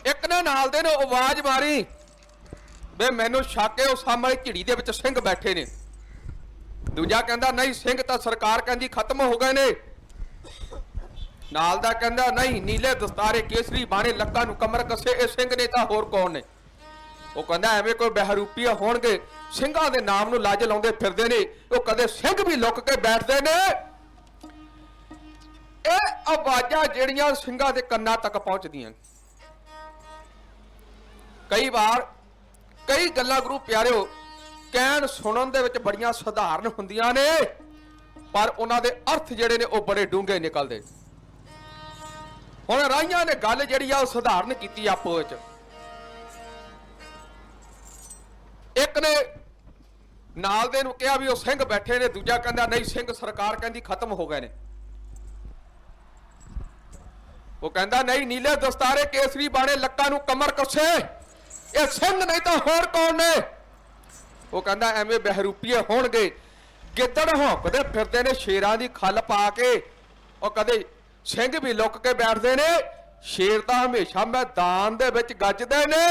ਇੱਕ ਨੇ ਨਾਲ ਦੇ ਨੂੰ ਆਵਾਜ਼ ਮਾਰੀ ਵੇ ਮੈਨੂੰ ਸ਼ੱਕ ਹੈ ਉਹ ਸਾਹਮਣੇ ਝਿੜੀ ਦੇ ਵਿੱਚ ਸਿੰਘ ਬੈਠੇ ਨੇ। ਦੂਜਾ ਕਹਿੰਦਾ ਨਹੀਂ, ਸਿੰਘ ਤਾਂ ਸਰਕਾਰ ਕਹਿੰਦੀ ਖਤਮ ਹੋ ਗਏ ਨੇ। ਨਾਲ ਦਾ ਕਹਿੰਦਾ ਨਹੀਂ, ਨੀਲੇ ਦਸਤਾਰੇ ਕੇਸਰੀ ਬਾਣੇ ਲੱਕਾਂ ਨੂੰ ਕਮਰ ਕੱਸੇ ਇਹ ਸਿੰਘ ਨੇ ਤਾਂ ਹੋਰ ਕੌਣ ਨੇ। ਉਹ ਕਹਿੰਦਾ ਐਵੇਂ ਕੋਈ ਬਹਿਰੂਪੀਆ ਹੋਣਗੇ, ਸਿੰਘਾਂ ਦੇ ਨਾਮ ਨੂੰ ਲੱਜ ਲਾਉਂਦੇ ਫਿਰਦੇ ਨੇ, ਉਹ ਕਦੇ ਸਿੰਘ ਵੀ ਲੁੱਕ ਕੇ ਬੈਠਦੇ ਨੇ। ਇਹ ਆਵਾਜ਼ਾਂ ਜਿਹੜੀਆਂ ਸਿੰਘਾਂ ਦੇ ਕੰਨਾਂ ਤੱਕ ਪਹੁੰਚਦੀਆਂ, ਕਈ ਵਾਰ ਕਈ ਗੱਲਾਂ ਗੁਰੂ ਪਿਆਰਿਓ ਕਹਿਣ ਸੁਣਨ ਦੇ ਵਿੱਚ ਬੜੀਆਂ ਸਧਾਰਨ ਹੁੰਦੀਆਂ ਨੇ, ਪਰ ਉਹਨਾਂ ਦੇ ਅਰਥ ਜਿਹੜੇ ਨੇ ਉਹ ਬੜੇ ਡੂੰਘੇ ਨਿਕਲਦੇ। ਹੁਣ ਰਾਹੀਆਂ ਨੇ ਗੱਲ ਜਿਹੜੀ ਆ ਉਹ ਸਧਾਰਨ ਕੀਤੀ ਆਪੋ ਵਿੱਚ। ਇੱਕ ਨੇ ਨਾਲ ਦੇ ਨੂੰ ਕਿਹਾ ਵੀ ਉਹ ਸਿੰਘ ਬੈਠੇ ਨੇ, ਦੂਜਾ ਕਹਿੰਦਾ ਨਹੀਂ, ਸਿੰਘ ਸਰਕਾਰ ਕਹਿੰਦੀ ਖਤਮ ਹੋ ਗਏ ਨੇ। ਉਹ ਕਹਿੰਦਾ ਨਹੀਂ, ਨੀਲੇ ਦਸਤਾਰੇ ਕੇਸਰੀ ਬਾਣੇ ਲੱਕਾਂ ਨੂੰ ਕਮਰ ਕੱਸੇ ਇਹ ਸਿੰਘ ਨਹੀਂ ਤਾਂ ਹੋਰ ਕੌਣ ਨੇ। ਉਹ ਕਹਿੰਦਾ ਐਵੇਂ ਬਹਿਰੂਪੀਏ ਹੋਣਗੇ, ਗਿੱਦੜ ਹੌਂਕਦੇ ਫਿਰਦੇ ਨੇ ਸ਼ੇਰਾਂ ਦੀ ਖੱਲ ਪਾ ਕੇ, ਉਹ ਕਦੇ ਸਿੰਘ ਵੀ ਲੁੱਕ ਕੇ ਬੈਠਦੇ ਨੇ। ਸ਼ੇਰ ਤਾਂ ਹਮੇਸ਼ਾ ਮੈਦਾਨ ਦੇ ਵਿੱਚ ਗੱਜਦੇ ਨੇ।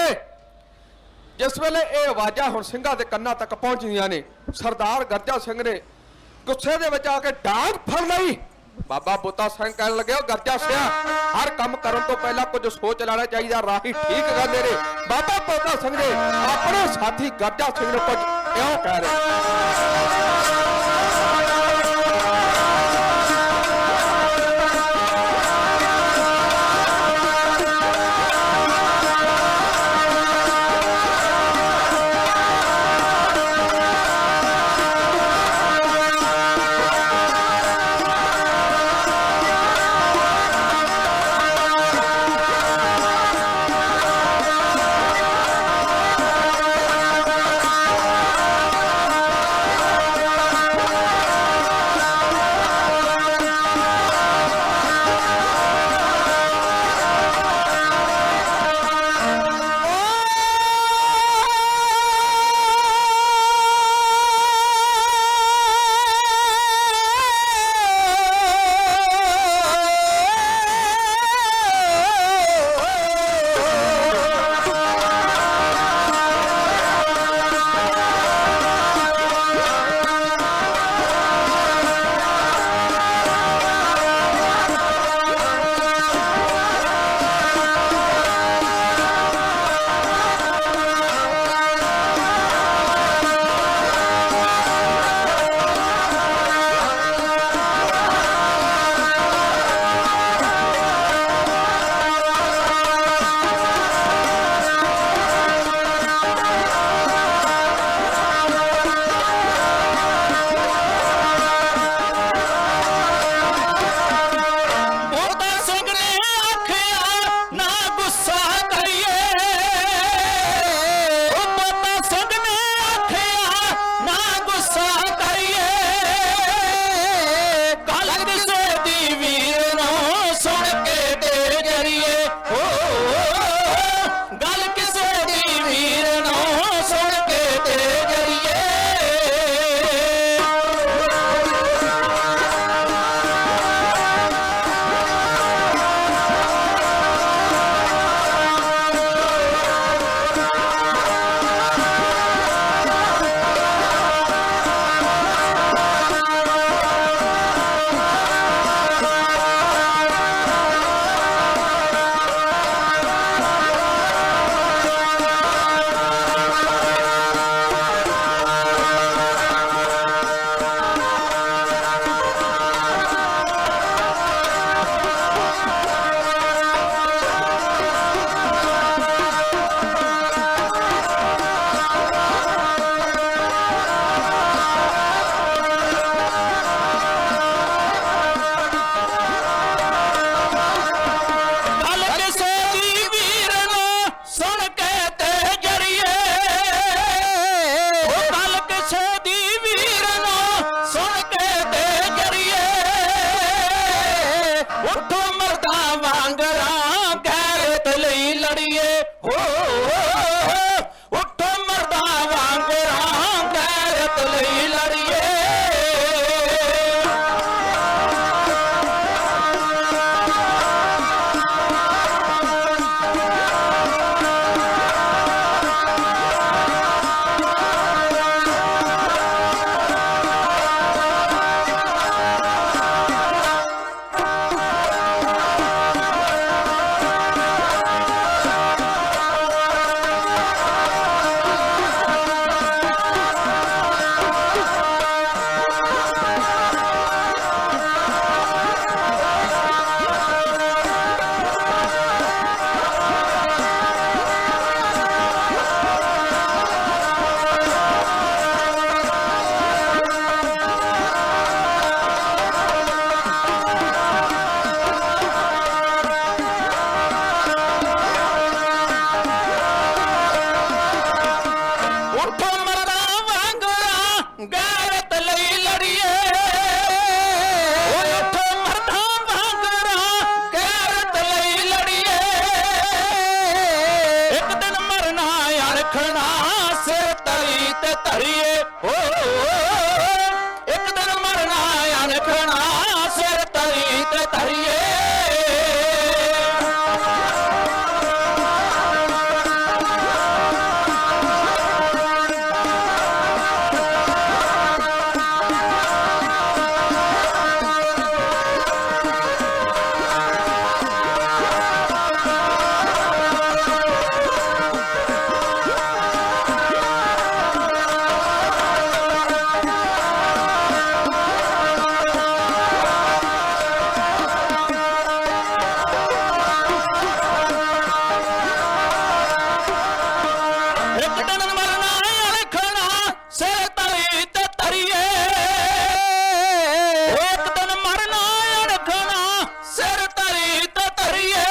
ਜਿਸ ਵੇਲੇ ਇਹ ਆਵਾਜ਼ਾਂ ਹੁਣ ਸਿੰਘਾਂ ਦੇ ਕੰਨਾਂ ਤੱਕ ਪਹੁੰਚਦੀਆਂ ਨੇ, ਸਰਦਾਰ ਗਰਜਾ ਸਿੰਘ ਨੇ ਗੁੱਸੇ ਦੇ ਵਿੱਚ ਆ ਕੇ ਡਾਂਗ ਫੜ ਲਈ। ਬਾਬਾ ਬੋਤਾ ਸਿੰਘ ਕਹਿਣ ਲੱਗਿਆ, ਗਰਜਾ ਸਿਆ ਹਰ ਕੰਮ ਕਰਨ ਤੋਂ ਪਹਿਲਾਂ ਕੁਝ ਸੋਚ ਲੈਣਾ ਚਾਹੀਦਾ, ਰਾਹੀ ਠੀਕ ਕਰਦੇ ਨੇ। ਬਾਬਾ ਬੋਤਾ ਸਿੰਘ ਨੇ ਆਪਣੇ ਸਾਥੀ ਗਰਜਾ ਸਿੰਘ ਨੂੰ ਕੁਝ ਇਉਂ ਕਹਿ ਰਹੇ। ਤੇ ਧਰੀਏ ਹੋ ਇੱਕ ਦਿਨ ਮਰਨਾ ਅਣਖਣਾ ਸਿਰ ਤਲੀ ਤੇ ਧਰੀਏ ਇੱਕ ਦਿਨ ਮਰਨਾ ਅਣਖਣਾ ਸਿਰ ਤਲੀ ਤੇ ਧਰੀਏ ਇੱਕ ਦਿਨ ਮਰਨਾ ਅਣਖਣਾ ਸਿਰ ਤਲੀ ਤੇ ਧਰੀਏ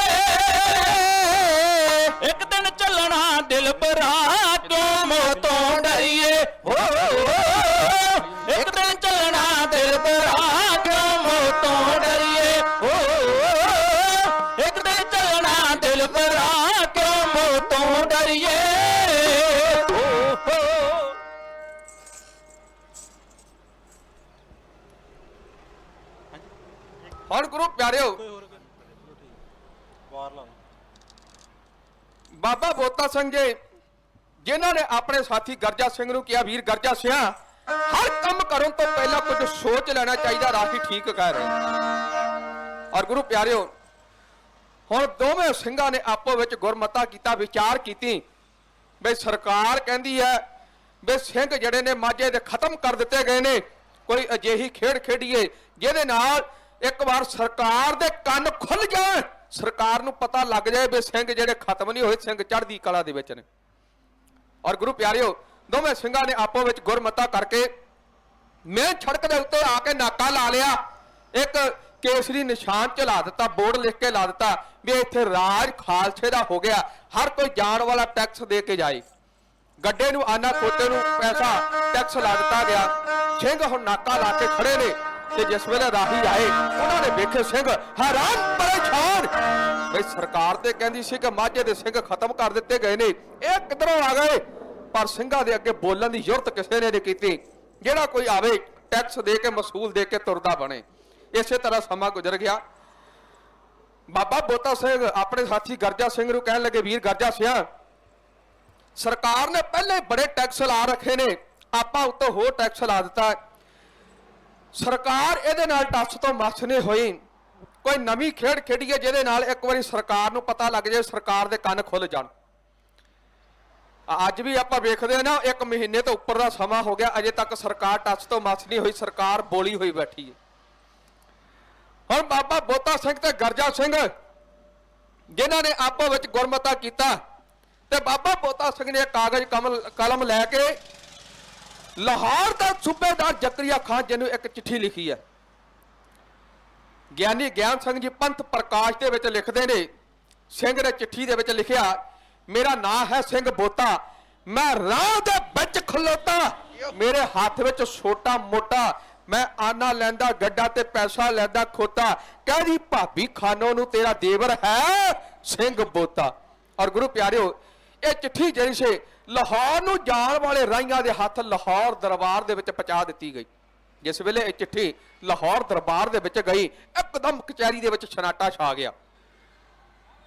ਇੱਕ ਦਿਨ ਚੱਲਣਾ ਦਿਲ ਭਰਾ ਕਿਉਂ ਮੌਤ ਤੋਂ ਡਰੀਏ ਹੋ ਇੱਕ ਦਿਨ ਚੱਲਣਾ ਦਿਲ ਭਰਾ ਕਿਉਂ ਮੌਤ ਤੋਂ ਡਰੀਏ ਹੋ ਇੱਕ ਦਿਨ ਚੱਲਣਾ ਦਿਲ ਭਰਾ ਕਿਉਂ ਮੌਤ ਤੋਂ ਡਰੀਏ ਹੁਣ ਗੁਰੂ ਪਿਆਰਿਓ ਬਾਬਾ ਬੋਤਾ ਸਿੰਘ ਜੀ ਜਿਨ੍ਹਾਂ ਨੇ ਆਪਣੇ ਸਾਥੀ ਗਰਜਾ ਸਿੰਘ ਨੂੰ ਕਿਹਾ ਵੀਰ ਗਰਜਾ ਸਿਆ ਹਰ ਕੰਮ ਕਰਨ ਤੋਂ ਪਹਿਲਾਂ ਕੁਝ ਸੋਚ ਲੈਣਾ ਚਾਹੀਦਾ ਰਾਖੀ ਠੀਕ ਕਹਿ ਰਹੇ ਔਰ ਗੁਰੂ ਪਿਆਰਿਓ ਹੁਣ ਦੋਵੇਂ ਸਿੰਘਾਂ ਨੇ ਆਪੋ ਵਿੱਚ ਗੁਰਮਤਾ ਕੀਤਾ ਵਿਚਾਰ ਕੀਤੀ ਬਈ ਸਰਕਾਰ ਕਹਿੰਦੀ ਹੈ ਬਈ ਸਿੰਘ ਜਿਹੜੇ ਨੇ ਮਾਝੇ ਦੇ ਖਤਮ ਕਰ ਦਿੱਤੇ ਗਏ ਨੇ ਕੋਈ ਅਜਿਹੀ ਖੇਡ ਖੇਡੀਏ ਜਿਹਦੇ ਨਾਲ ਇੱਕ ਵਾਰ ਸਰਕਾਰ ਦੇ ਕੰਨ ਖੁੱਲ ਜਾਣ ਸਰਕਾਰ ਨੂੰ ਪਤਾ ਲੱਗ ਜਾਏ ਵੀ ਸਿੰਘ ਜਿਹੜੇ ਖਤਮ ਨਹੀਂ ਹੋਏ ਸਿੰਘ ਚੜ੍ਹਦੀ ਕਲਾ ਦੇ ਵਿੱਚ ਨੇ ਔਰ ਗੁਰੂ ਪਿਆਰਿਓ ਦੋਵੇਂ ਸਿੰਘਾਂ ਨੇ ਆਪੋ ਵਿੱਚ ਗੁਰਮਤਾ ਕਰਕੇ ਮੈਂ ਸੜਕ ਦੇ ਉੱਤੇ ਆ ਕੇ ਨਾਕਾ ਲਾ ਲਿਆ ਇੱਕ ਕੇਸਰੀ ਨਿਸ਼ਾਨ ਝਲਾ ਦਿੱਤਾ ਬੋਰਡ ਲਿਖ ਕੇ ਲਾ ਦਿੱਤਾ ਵੀ ਇੱਥੇ ਰਾਜ ਖਾਲਸੇ ਦਾ ਹੋ ਗਿਆ ਹਰ ਕੋਈ ਜਾਣ ਵਾਲਾ ਟੈਕਸ ਦੇ ਕੇ ਜਾਏ ਗੱਡੇ ਨੂੰ ਆਨਾ ਖੋਤੇ ਨੂੰ ਪੈਸਾ ਟੈਕਸ ਲਾ ਦਿੱਤਾ ਗਿਆ ਸਿੰਘ ਹੁਣ ਨਾਕਾ ਲਾ ਕੇ ਖੜੇ ਨੇ ਤੇ ਜਿਸ ਵੇਲੇ ਰਾਹੀ ਆਏ ਉਹਨਾਂ ਨੇ ਵੇਖੇ ਸਿੰਘ ਹੈਰਾਨ ਪਰੇਸ਼ਾਨ ਬਈ ਸਰਕਾਰ ਤੇ ਕਹਿੰਦੀ ਸੀ ਕਿ ਮਾਝੇ ਦੇ ਸਿੰਘ ਖਤਮ ਕਰ ਦਿੱਤੇ ਗਏ ਨੇ ਇਹ ਕਿੱਧਰੋਂ ਆ ਗਏ ਪਰ ਸਿੰਘਾਂ ਦੇ ਅੱਗੇ ਬੋਲਣ ਦੀ ਜ਼ਰੂਰਤ ਕਿਸੇ ਨੇ ਨਹੀਂ ਕੀਤੀ ਜਿਹੜਾ ਕੋਈ ਆਵੇ ਟੈਕਸ ਦੇ ਕੇ ਮਸੂਲ ਦੇ ਕੇ ਤੁਰਦਾ ਬਣੇ ਇਸੇ ਤਰ੍ਹਾਂ ਸਮਾਂ ਗੁਜ਼ਰ ਗਿਆ ਬਾਬਾ ਬੋਤਾ ਸਿੰਘ ਆਪਣੇ ਸਾਥੀ ਗਰਜਾ ਸਿੰਘ ਨੂੰ ਕਹਿਣ ਲੱਗੇ ਵੀਰ ਗਰਜਾ ਸਿਆ ਸਰਕਾਰ ਨੇ ਪਹਿਲੇ ਬੜੇ ਟੈਕਸ ਲਾ ਰੱਖੇ ਨੇ ਆਪਾਂ ਉੱਤੇ ਹੋਰ ਟੈਕਸ ਲਾ ਦਿੱਤਾ ਸਰਕਾਰ ਇਹਦੇ ਨਾਲ ਟੱਸ ਤੋਂ ਮੱਸ ਨਹੀਂ ਹੋਈ ਕੋਈ ਨਵੀਂ ਖੇਡ ਖੇਡੀਏ ਜਿਹਦੇ ਨਾਲ ਇੱਕ ਵਾਰੀ ਸਰਕਾਰ ਨੂੰ ਪਤਾ ਲੱਗ ਜਾਏ ਸਰਕਾਰ ਦੇ ਕੰਨ ਖੁੱਲ ਜਾਣ ਅੱਜ ਵੀ ਆਪਾਂ ਵੇਖਦੇ ਆ ਨਾ 1 ਮਹੀਨੇ ਤੋਂ ਉੱਪਰ ਦਾ ਸਮਾਂ ਹੋ ਗਿਆ ਅਜੇ ਤੱਕ ਸਰਕਾਰ ਟੱਸ ਤੋਂ ਮੱਸ ਨਹੀਂ ਹੋਈ ਸਰਕਾਰ ਬੋਲੀ ਹੋਈ ਬੈਠੀ ਹੈ ਹੁਣ ਬਾਬਾ ਬੋਤਾ ਸਿੰਘ ਤੇ ਗਰਜਾ ਸਿੰਘ ਜਿਨ੍ਹਾਂ ਨੇ ਆਪੋ ਵਿੱਚ ਗੁਰਮਤਾ ਕੀਤਾ ਤੇ ਬਾਬਾ ਬੋਤਾ ਸਿੰਘ ਨੇ ਕਾਗਜ਼ ਕਲਮ ਲੈ ਕੇ ਲਾਹੌਰ ਦਾ ਸੂਬੇਦਾਰ ਜ਼ਕਰੀਆ ਖਾਨ ਜੀ ਨੂੰ ਇੱਕ ਚਿੱਠੀ ਲਿਖੀ ਹੈ ਗਿਆਨੀ ਗਿਆਨ ਸਿੰਘ ਜੀ ਪੰਥ ਪ੍ਰਕਾਸ਼ ਦੇ ਵਿੱਚ ਲਿਖਦੇ ਨੇ ਸਿੰਘ ਨੇ ਚਿੱਠੀ ਦੇ ਵਿੱਚ ਲਿਖਿਆ ਮੇਰਾ ਨਾਂ ਹੈ ਸਿੰਘ ਬੋਤਾ ਮੈਂ ਰਾਹ ਦੇ ਵਿੱਚ ਖਲੋਤਾ ਮੇਰੇ ਹੱਥ ਵਿੱਚ ਛੋਟਾ ਮੋਟਾ ਮੈਂ ਆਨਾ ਲੈਂਦਾ ਗੱਡਾ ਤੇ ਪੈਸਾ ਲੈਂਦਾ ਖੋਤਾ ਕਹਿੰਦੀ ਭਾਬੀ ਖਾਨੋ ਨੂੰ ਤੇਰਾ ਦੇਵਰ ਹੈ ਸਿੰਘ ਬੋਤਾ ਔਰ ਗੁਰੂ ਪਿਆਰਿਓ ਇਹ ਚਿੱਠੀ ਜਿਹੜੀ ਸੀ ਲਾਹੌਰ ਨੂੰ ਜਾਣ ਵਾਲੇ ਰਾਹੀਆਂ ਦੇ ਹੱਥ ਲਾਹੌਰ ਦਰਬਾਰ ਦੇ ਵਿੱਚ ਪਹੁੰਚਾ ਦਿੱਤੀ ਗਈ ਜਿਸ ਵੇਲੇ ਇਹ ਚਿੱਠੀ ਲਾਹੌਰ ਦਰਬਾਰ ਦੇ ਵਿੱਚ ਗਈ ਇੱਕਦਮ ਕਚਹਿਰੀ ਦੇ ਵਿੱਚ ਸਨਾਟਾ ਛਾ ਗਿਆ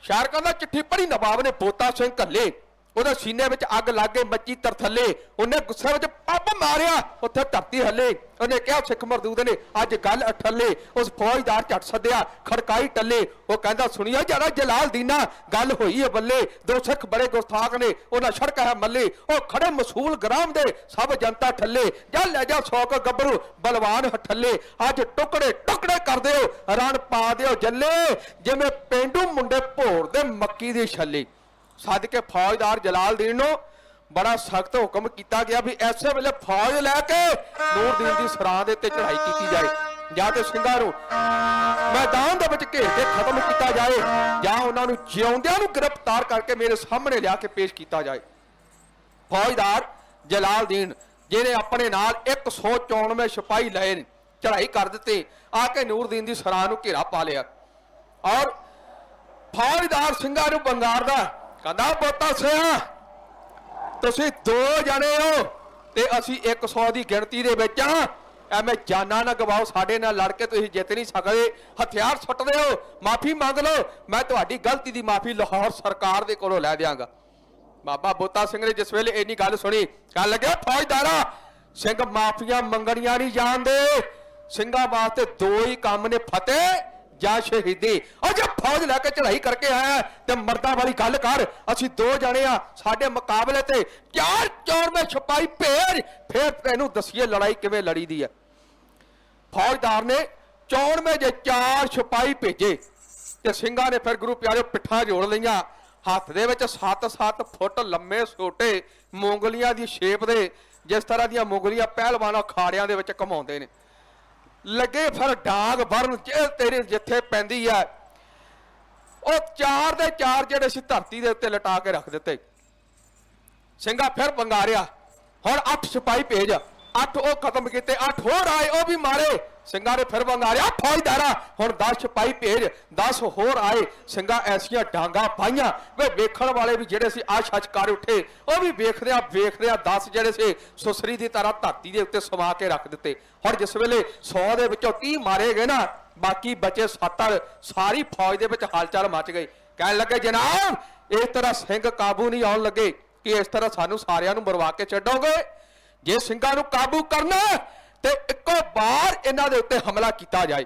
ਸ਼ਾਇਰ ਕਹਿੰਦਾ ਚਿੱਠੀ ਪੜ੍ਹੀ ਨਵਾਬ ਨੇ ਬੋਤਾ ਸਿੰਘ ਘੱਲੇ ਉਹਦੇ ਸੀਨੇ ਵਿੱਚ ਅੱਗ ਲੱਗ ਗਈ ਮੱਚੀ ਤਰ ਥੱਲੇ ਉਹਨੇ ਗੁੱਸੇ ਵਿੱਚ ਪੱਬ ਮਾਰਿਆ ਉੱਥੇ ਧਰਤੀ ਹੱਲੇ ਉਹਨੇ ਕਿਹਾ ਸਿੱਖ ਮਰਦੂਦ ਨੇ ਅੱਜ ਗੱਲ ਅਠੱਲੇ ਉਸ ਫੌਜਦਾਰ ਝੱਟ ਸੱਦਿਆ ਖੜਕਾਈ ਟੱਲੇ ਉਹ ਕਹਿੰਦਾ ਸੁਣਿਆ ਜਰਾ ਜਲਾਲ ਦੀਨਾ ਗੱਲ ਹੋਈ ਹੈ ਬੱਲੇ ਦੋ ਸਿੱਖ ਬੜੇ ਗੁਸਤਾਖ ਨੇ ਉਹਨਾਂ ਸੜਕ ਹੈ ਮੱਲੇ ਉਹ ਖੜੇ ਮਸੂਲ ਗ੍ਰਾਮ ਦੇ ਸਭ ਜਨਤਾ ਠੱਲੇ ਜਾ ਲੈ ਜਾ 100 ਗੱਭਰੂ ਬਲਵਾਨ ਹੱਠਲੇ ਅੱਜ ਟੁਕੜੇ ਟੁਕੜੇ ਕਰ ਦਿਓ ਰਣ ਪਾ ਦਿਓ ਜੱਲੇ ਜਿਵੇਂ ਪੇਂਡੂ ਮੁੰਡੇ ਭੋਰ ਦੇ ਮੱਕੀ ਦੀ ਛੱਲੇ ਸੱਦ ਕੇ ਫੌਜਦਾਰ ਜਲਾਲਦੀਨ ਨੂੰ ਬੜਾ ਸਖਤ ਹੁਕਮ ਕੀਤਾ ਗਿਆ ਵੀ ਐਸੇ ਵੇਲੇ ਫੌਜ ਲੈ ਕੇ ਨੂਰਦੀਨ ਦੀ ਸਰਾਂ ਦੇ ਉੱਤੇ ਚੜ੍ਹਾਈ ਕੀਤੀ ਜਾਏ ਜਾਂ ਤੇ ਸਿੰਘਾਂ ਨੂੰ ਮੈਦਾਨ ਦੇ ਵਿੱਚ ਘੇਰ ਕੇ ਖਤਮ ਕੀਤਾ ਜਾਏ ਜਾਂ ਉਹਨਾਂ ਨੂੰ ਜਿਉਂਦਿਆਂ ਨੂੰ ਗ੍ਰਿਫਤਾਰ ਕਰਕੇ ਮੇਰੇ ਸਾਹਮਣੇ ਲਿਆ ਕੇ ਪੇਸ਼ ਕੀਤਾ ਜਾਏ ਫੌਜਦਾਰ ਜਲਾਲਦੀਨ ਜਿਹਨੇ ਆਪਣੇ ਨਾਲ 194 ਸਿਪਾਹੀ ਲਏ ਨੇ ਚੜ੍ਹਾਈ ਕਰ ਦਿੱਤੇ ਆ ਕੇ ਨੂਰਦੀਨ ਦੀ ਸਰਾਂ ਨੂੰ ਘੇਰਾ ਪਾ ਲਿਆ ਔਰ ਫੌਜਦਾਰ ਸਿੰਘਾਂ ਨੂੰ ਬੰਗਾਰਦਾ ਕਹਿੰਦਾ ਬੋਤਾ ਸਿਆ ਤੁਸੀਂ 2 ਜਣੇ ਹੋ ਤੇ ਅਸੀਂ 100 ਦੀ ਗਿਣਤੀ ਦੇ ਵਿੱਚ ਆ। ਐਵੇਂ ਜਾਨਾਂ ਨਾ ਗਵਾਓ, ਸਾਡੇ ਨਾਲ ਲੜ ਕੇ ਤੁਸੀਂ ਜਿੱਤ ਨਹੀਂ ਸਕਦੇ। ਹਥਿਆਰ ਸੁੱਟਦੇ ਹੋ, ਮਾਫੀ ਮੰਗ ਲਓ, ਮੈਂ ਤੁਹਾਡੀ ਗਲਤੀ ਦੀ ਮਾਫੀ ਲਾਹੌਰ ਸਰਕਾਰ ਦੇ ਕੋਲੋਂ ਲੈ ਦਿਆਂਗਾ। ਬਾਬਾ ਬੋਤਾ ਸਿੰਘ ਨੇ ਜਿਸ ਵੇਲੇ ਇੰਨੀ ਗੱਲ ਸੁਣੀ, ਕਹਿਣ ਲੱਗਿਆ ਫੌਜਦਾਰਾ, ਸਿੰਘ ਮਾਫੀਆਂ ਮੰਗਣੀਆਂ ਨਹੀਂ ਜਾਣਦੇ। ਸਿੰਘਾਂ ਵਾਸਤੇ ਦੋ ਹੀ ਕੰਮ ਨੇ, ਫਤਿਹ ਜਾਂ ਸ਼ਹੀਦੀ। ਅਜੇ ਫੌਜ ਲੈ ਕੇ ਚੜ੍ਹਾਈ ਕਰਕੇ ਆਇਆ ਤੇ ਮਰਦਾਂ ਵਾਲੀ ਗੱਲ ਕਰ। ਅਸੀਂ 2 ਜਣੇ ਆ, ਸਾਡੇ ਮੁਕਾਬਲੇ ਤੇ 4 ਚੌਰਵੇਂ ਸਿਪਾਹੀ ਭੇਜ, ਫਿਰ ਤੈਨੂੰ ਦਸੀਏ ਲੜਾਈ ਕਿਵੇਂ ਲੜੀ ਦੀ ਹੈ। ਫੌਜਦਾਰ ਨੇ 94 ਜੇ 4 ਸਿਪਾਹੀ ਭੇਜੇ ਤੇ ਸਿੰਘਾਂ ਨੇ ਫਿਰ ਗੁਰੂ ਪਿਆਰੇ ਪਿੱਠਾਂ ਜੋੜ ਲਈਆਂ। ਹੱਥ ਦੇ ਵਿੱਚ 7-7 ਫੁੱਟ ਲੰਮੇ ਛੋਟੇ ਮੂੰਗਲੀਆਂ ਦੀ ਸ਼ੇਪ ਦੇ, ਜਿਸ ਤਰ੍ਹਾਂ ਦੀਆਂ ਮੂੰਗਲੀਆਂ ਪਹਿਲਵਾਨ ਅਖਾੜਿਆਂ ਦੇ ਵਿੱਚ ਘਮਾਉਂਦੇ ਨੇ, ਲੱਗੇ ਫਿਰ ਡਾਂਗ ਵਰਨ ਜੇ ਤੇਰੇ ਜਿੱਥੇ ਪੈਂਦੀ ਆ। ਉਹ 4 ਦੇ 4 ਜਿਹੜੇ ਸੀ ਧਰਤੀ ਦੇ ਉੱਤੇ ਲਟਾ ਕੇ ਰੱਖ ਦਿੱਤੇ। ਸਿੰਘਾ ਫਿਰ ਵੰਗਾਰਿਆ, ਹੁਣ 8 ਸਿਪਾਹੀ ਭੇਜ। 8 ਉਹ ਖਤਮ ਕੀਤੇ, 8 ਹੋਰ ਆਏ, ਉਹ ਵੀ ਮਾਰੇ। ਸਿੰਘਾਂ ਨੇ ਫਿਰ ਵੰਗਾਰਿਆ, ਫੌਜਦਾਰਾ ਹੁਣ 10 ਸਿਪਾਹੀ ਭੇਜ। 10 ਹੋਰ ਆਏ। ਸਿੰਘਾਂ ਐਸੀਆਂ ਡਾਂਗਾ ਪਾਈਆਂ ਵੇ ਵੇਖਣ ਵਾਲੇ ਵੀ ਜਿਹੜੇ ਸੀ ਆਛ-ਆਛ ਕਰ ਉੱਠੇ। ਉਹ ਵੀ ਵੇਖਦਿਆਂ 10 ਜਿਹੜੇ ਸੀ ਸੁਸਰੀ ਦੀ ਤਰ੍ਹਾਂ ਧਰਤੀ ਦੇ ਉੱਤੇ ਸਮਾ ਕੇ ਰੱਖ ਦਿੱਤੇ। ਹੁਣ ਜਿਸ ਵੇਲੇ 100 ਦੇ ਵਿੱਚੋਂ 30 ਮਾਰੇ ਗਏ ਨਾ, ਬਾਕੀ ਬਚੇ 70। ਸਾਰੀ ਫੌਜ ਦੇ ਵਿੱਚ ਹਲਚਲ ਮਚ ਗਈ। ਕਹਿਣ ਲੱਗੇ ਜਨਾਬ, ਇਸ ਤਰ੍ਹਾਂ ਸਿੰਘ ਕਾਬੂ ਨਹੀਂ ਆਉਣ ਲੱਗੇ ਕਿ ਇਸ ਤਰ੍ਹਾਂ ਸਾਨੂੰ ਸਾਰਿਆਂ ਨੂੰ ਮਰਵਾ ਕੇ ਛੱਡੋਗੇ। ਜੇ ਸਿੰਘਾਂ ਨੂੰ ਕਾਬੂ ਕਰਨਾ ਤੇ ਇੱਕੋ ਵਾਰ ਇਹਨਾਂ ਦੇ ਉੱਤੇ ਹਮਲਾ ਕੀਤਾ ਜਾਏ।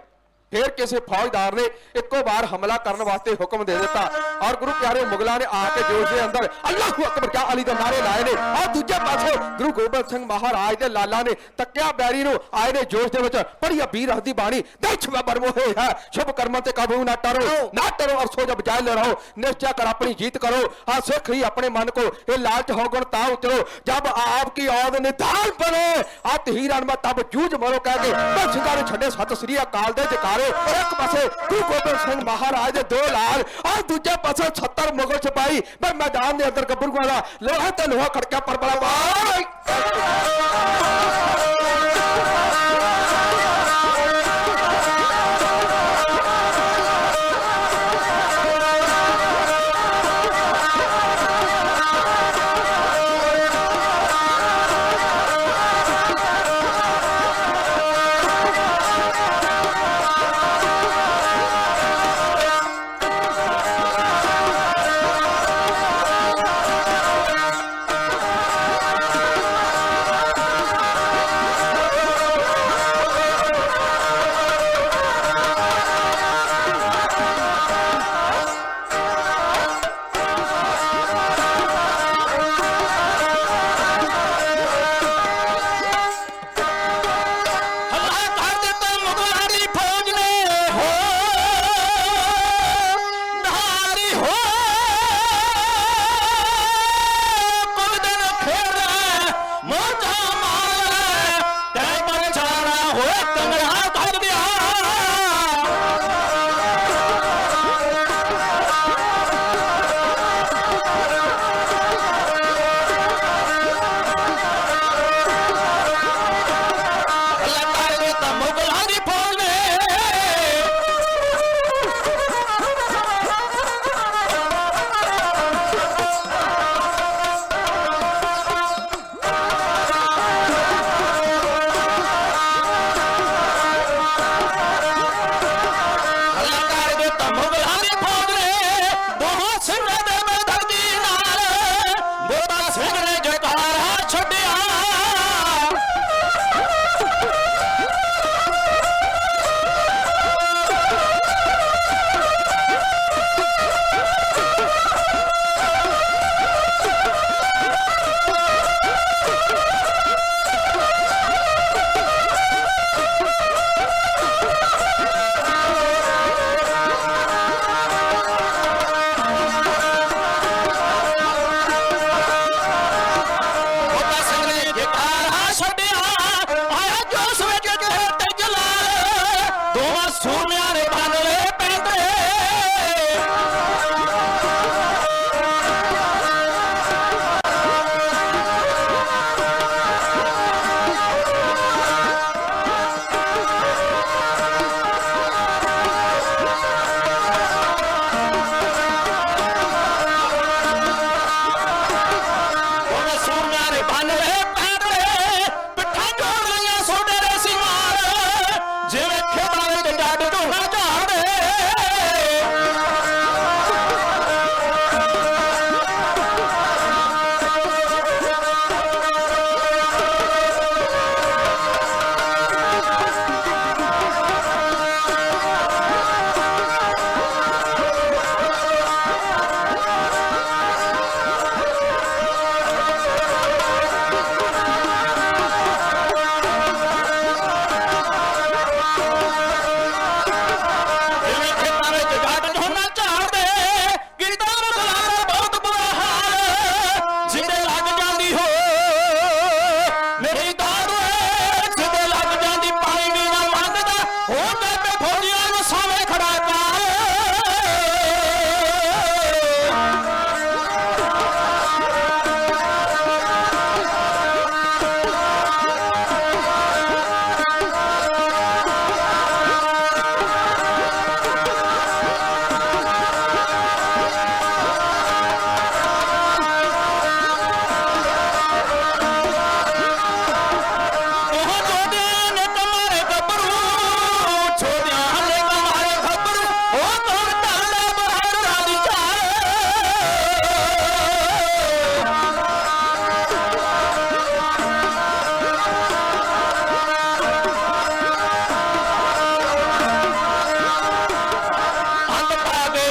ਫਿਰ ਕਿਸੇ ਫੌਜਦਾਰ ਨੇ ਇੱਕੋ ਵਾਰ ਹਮਲਾ ਕਰਨ ਵਾਸਤੇ ਹੁਕਮ ਦੇ ਦਿੱਤਾ ਔਰ ਗੁਰੂ ਪਿਆਰੇ ਮੁਗਲਾਂ ਨੇ ਆ ਕੇ ਜੋਸ਼ ਦੇ ਅੰਦਰ ਅੱਲਾਹੂ ਅਕਬਰ ਕਿਆ ਅਲੀ ਦੇ ਨਾਰੇ ਲਾਏ ਨੇ। ਆ ਦੂਜੇ ਪਾਸੇ ਗੁਰੂ ਗੋਬਿੰਦ ਸਿੰਘ ਮਹਾਰਾਜ ਦੇ ਲਾਲਾ ਨੇ ਤੱਕਿਆ ਬੈਰੀ ਨੂੰ, ਆਏ ਨੇ ਜੋਸ਼ ਦੇ ਵਿੱਚ, ਪੜ੍ਹੀ ਵੀਰ ਹੱਦੀ ਬਾਣੀ ਦੇਸ਼ ਮੈਂ ਬਰਮੋਹੇ ਹੈ ਸ਼ੁਭ ਕਰਮਾਂ ਤੇ ਕਾਬੂ ਨਾ ਟਰੋ ਔਰ ਸੋ ਜਬ ਜਾਇ ਲੜਾਓ ਨਿਸ਼ਚੈ ਕਰ ਆਪਣੀ जीत करो। हाँ सिख ही अपने मन को ये लालच हो गुण ता उतरो जब आपकी औद निधान बने आत ही रण में तब जूझ मरो कह के बस सिंगारे छड़े सत श्री अकाल दे जकारे। एक पासे गुरु गोबिंद सिंह महाराज दे 2 लाल और दूजे पासे 70 मुगल सिपाही पर मैदान के अंदर गब्बरू वाला लोहा ते लोहा खड़का पर बड़ा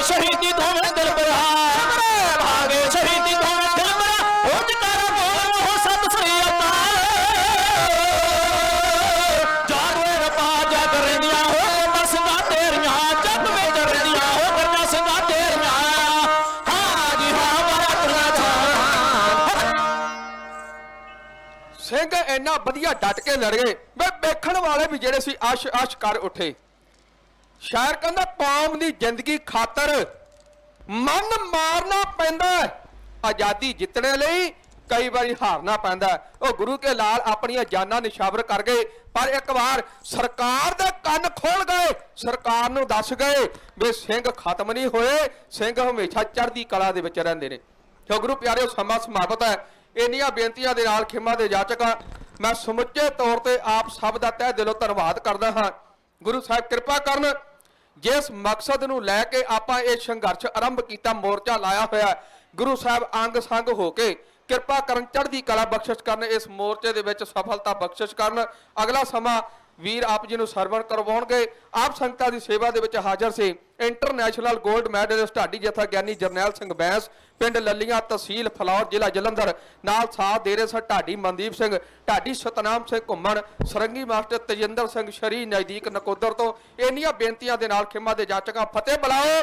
ਸ਼ਹੀਦੀ ਦੋਵੇਂ ਦਿਲ ਬਰਾ ਭਾਗੇ ਸ਼ਹੀਦੀ ਦੋਵੇਂ ਦਿਲ ਬਰਾ ਹੋ ਜਕਾਰਾ ਬੋਲ ਮੋਹ ਸਤਿ ਸ੍ਰੀ ਅਕਾਲ ਜਾਗਵੇ ਰਪਾ ਜਗ ਰਹਿੰਦੀਆਂ ਹੋ ਮਸੰਗਾ ਤੇਰੀਆਂ ਜੱਗ ਵਿੱਚ ਰਹਿੰਦੀਆਂ ਹੋ ਗਰਨਾ ਸਿੰਘਾਂ ਤੇਰੀਆਂ ਹਾਂ ਜੀ ਹਾਂ ਬੜਾ ਸਿੰਘ ਇੰਨਾ ਵਧੀਆ ਡਟ ਕੇ ਲੜ ਗਏ ਵੇ ਵੇਖਣ ਵਾਲੇ ਵੀ ਜਿਹੜੇ ਸੀ ਆਸ਼ ਕਰ ਉੱਠੇ। ਸ਼ਾਇਰ ਕਹਿੰਦਾ ਕੌਮ ਦੀ ਜ਼ਿੰਦਗੀ ਖਾਤਰ ਮਨ ਮਾਰਨਾ ਪੈਂਦਾ ਹੈ, ਆਜ਼ਾਦੀ ਜਿੱਤਣੇ ਲਈ ਕਈ ਵਾਰੀ ਹਾਰਨਾ ਪੈਂਦਾ ਹੈ। ਉਹ ਗੁਰੂ ਕੇ ਲਾਲ ਆਪਣੀਆਂ ਜਾਨਾਂ ਨਿਸ਼ਾਵਰ ਕਰ ਗਏ, ਪਰ ਇੱਕ ਵਾਰ ਸਰਕਾਰ ਦੇ ਕੰਨ ਖੋਲ ਗਏ, ਸਰਕਾਰ ਨੂੰ ਦੱਸ ਗਏ ਵੀ ਸਿੰਘ ਖਤਮ ਨਹੀਂ ਹੋਏ, ਸਿੰਘ ਹਮੇਸ਼ਾ ਚੜ੍ਹਦੀ ਕਲਾ ਦੇ ਵਿੱਚ ਰਹਿੰਦੇ ਨੇ। ਸੋ ਗੁਰੂ ਪਿਆਰਿਓ, ਸਮਾਂ ਸਮਾਪਤ ਹੈ। ਇੰਨੀਆਂ ਬੇਨਤੀਆਂ ਦੇ ਨਾਲ ਖਿਮਾ ਦੇ ਜਾਚਕਾਂ ਮੈਂ ਸਮੁੱਚੇ ਤੌਰ ਤੇ ਆਪ ਸਭ ਦਾ ਤਹਿ ਦਿਲੋਂ ਧੰਨਵਾਦ ਕਰਦਾ ਹਾਂ। ਗੁਰੂ ਸਾਹਿਬ ਕਿਰਪਾ ਕਰਨ, ਜਿਸ ਮਕਸਦ ਨੂੰ ਲੈ ਕੇ ਆਪਾਂ ਇਹ ਸੰਘਰਸ਼ ਆਰੰਭ ਕੀਤਾ, ਮੋਰਚਾ ਲਾਇਆ ਹੋਇਆ, ਗੁਰੂ ਸਾਹਿਬ ਅੰਗ ਸੰਗ ਹੋ ਕੇ ਕਿਰਪਾ ਕਰਨ, ਚੜ੍ਹਦੀ ਕਲਾ ਬਖਸ਼ਿਸ਼ ਕਰਨ, ਇਸ ਮੋਰਚੇ ਦੇ ਵਿੱਚ ਸਫਲਤਾ ਬਖਸ਼ਿਸ਼ ਕਰਨ। ਅਗਲਾ ਸਮਾਂ ਵੀਰ ਆਪ ਜੀ ਨੂੰ ਸਰਵਣ ਕਰਵਾਉਣਗੇ। ਆਪ ਸੰਗਤਾਂ ਦੀ ਸੇਵਾ ਦੇ ਵਿੱਚ ਹਾਜ਼ਰ ਸੀ ਇੰਟਰਨੈਸ਼ਨਲ 골ਡ ਮੈਡਲਿਸਟ ਢਾਡੀ ਜਥਾ ਗਿਆਨੀ ਜਰਨੈਲ ਸਿੰਘ ਬੈਂਸ, ਪਿੰਡ ਲੱਲੀਆਂ, ਤਹਿਸੀਲ ਫਲੌਰ, ਜ਼ਿਲ੍ਹਾ ਜਲੰਧਰ। ਨਾਲ ਸਾਥ ਦੇ ਰਹੇ ਸਨ ਢਾਡੀ ਮਨਦੀਪ ਸਿੰਘ, ਢਾਡੀ ਸਤਨਾਮ ਸਿੰਘ ਘੁੰਮਣ, ਸਰੰਗੀ ਮਾਸਟਰ ਤੇਜਿੰਦਰ ਸਿੰਘ ਸ਼ਰੀ ਨਜ਼ਦੀਕ ਨਕੋਦਰ ਤੋਂ। ਇੰਨੀਆਂ ਬੇਨਤੀਆਂ ਦੇ ਨਾਲ ਖਿਮਾ ਦੇ ਜਾਚਕਾਂ ਫਤਿਹ ਬੁਲਾਓ।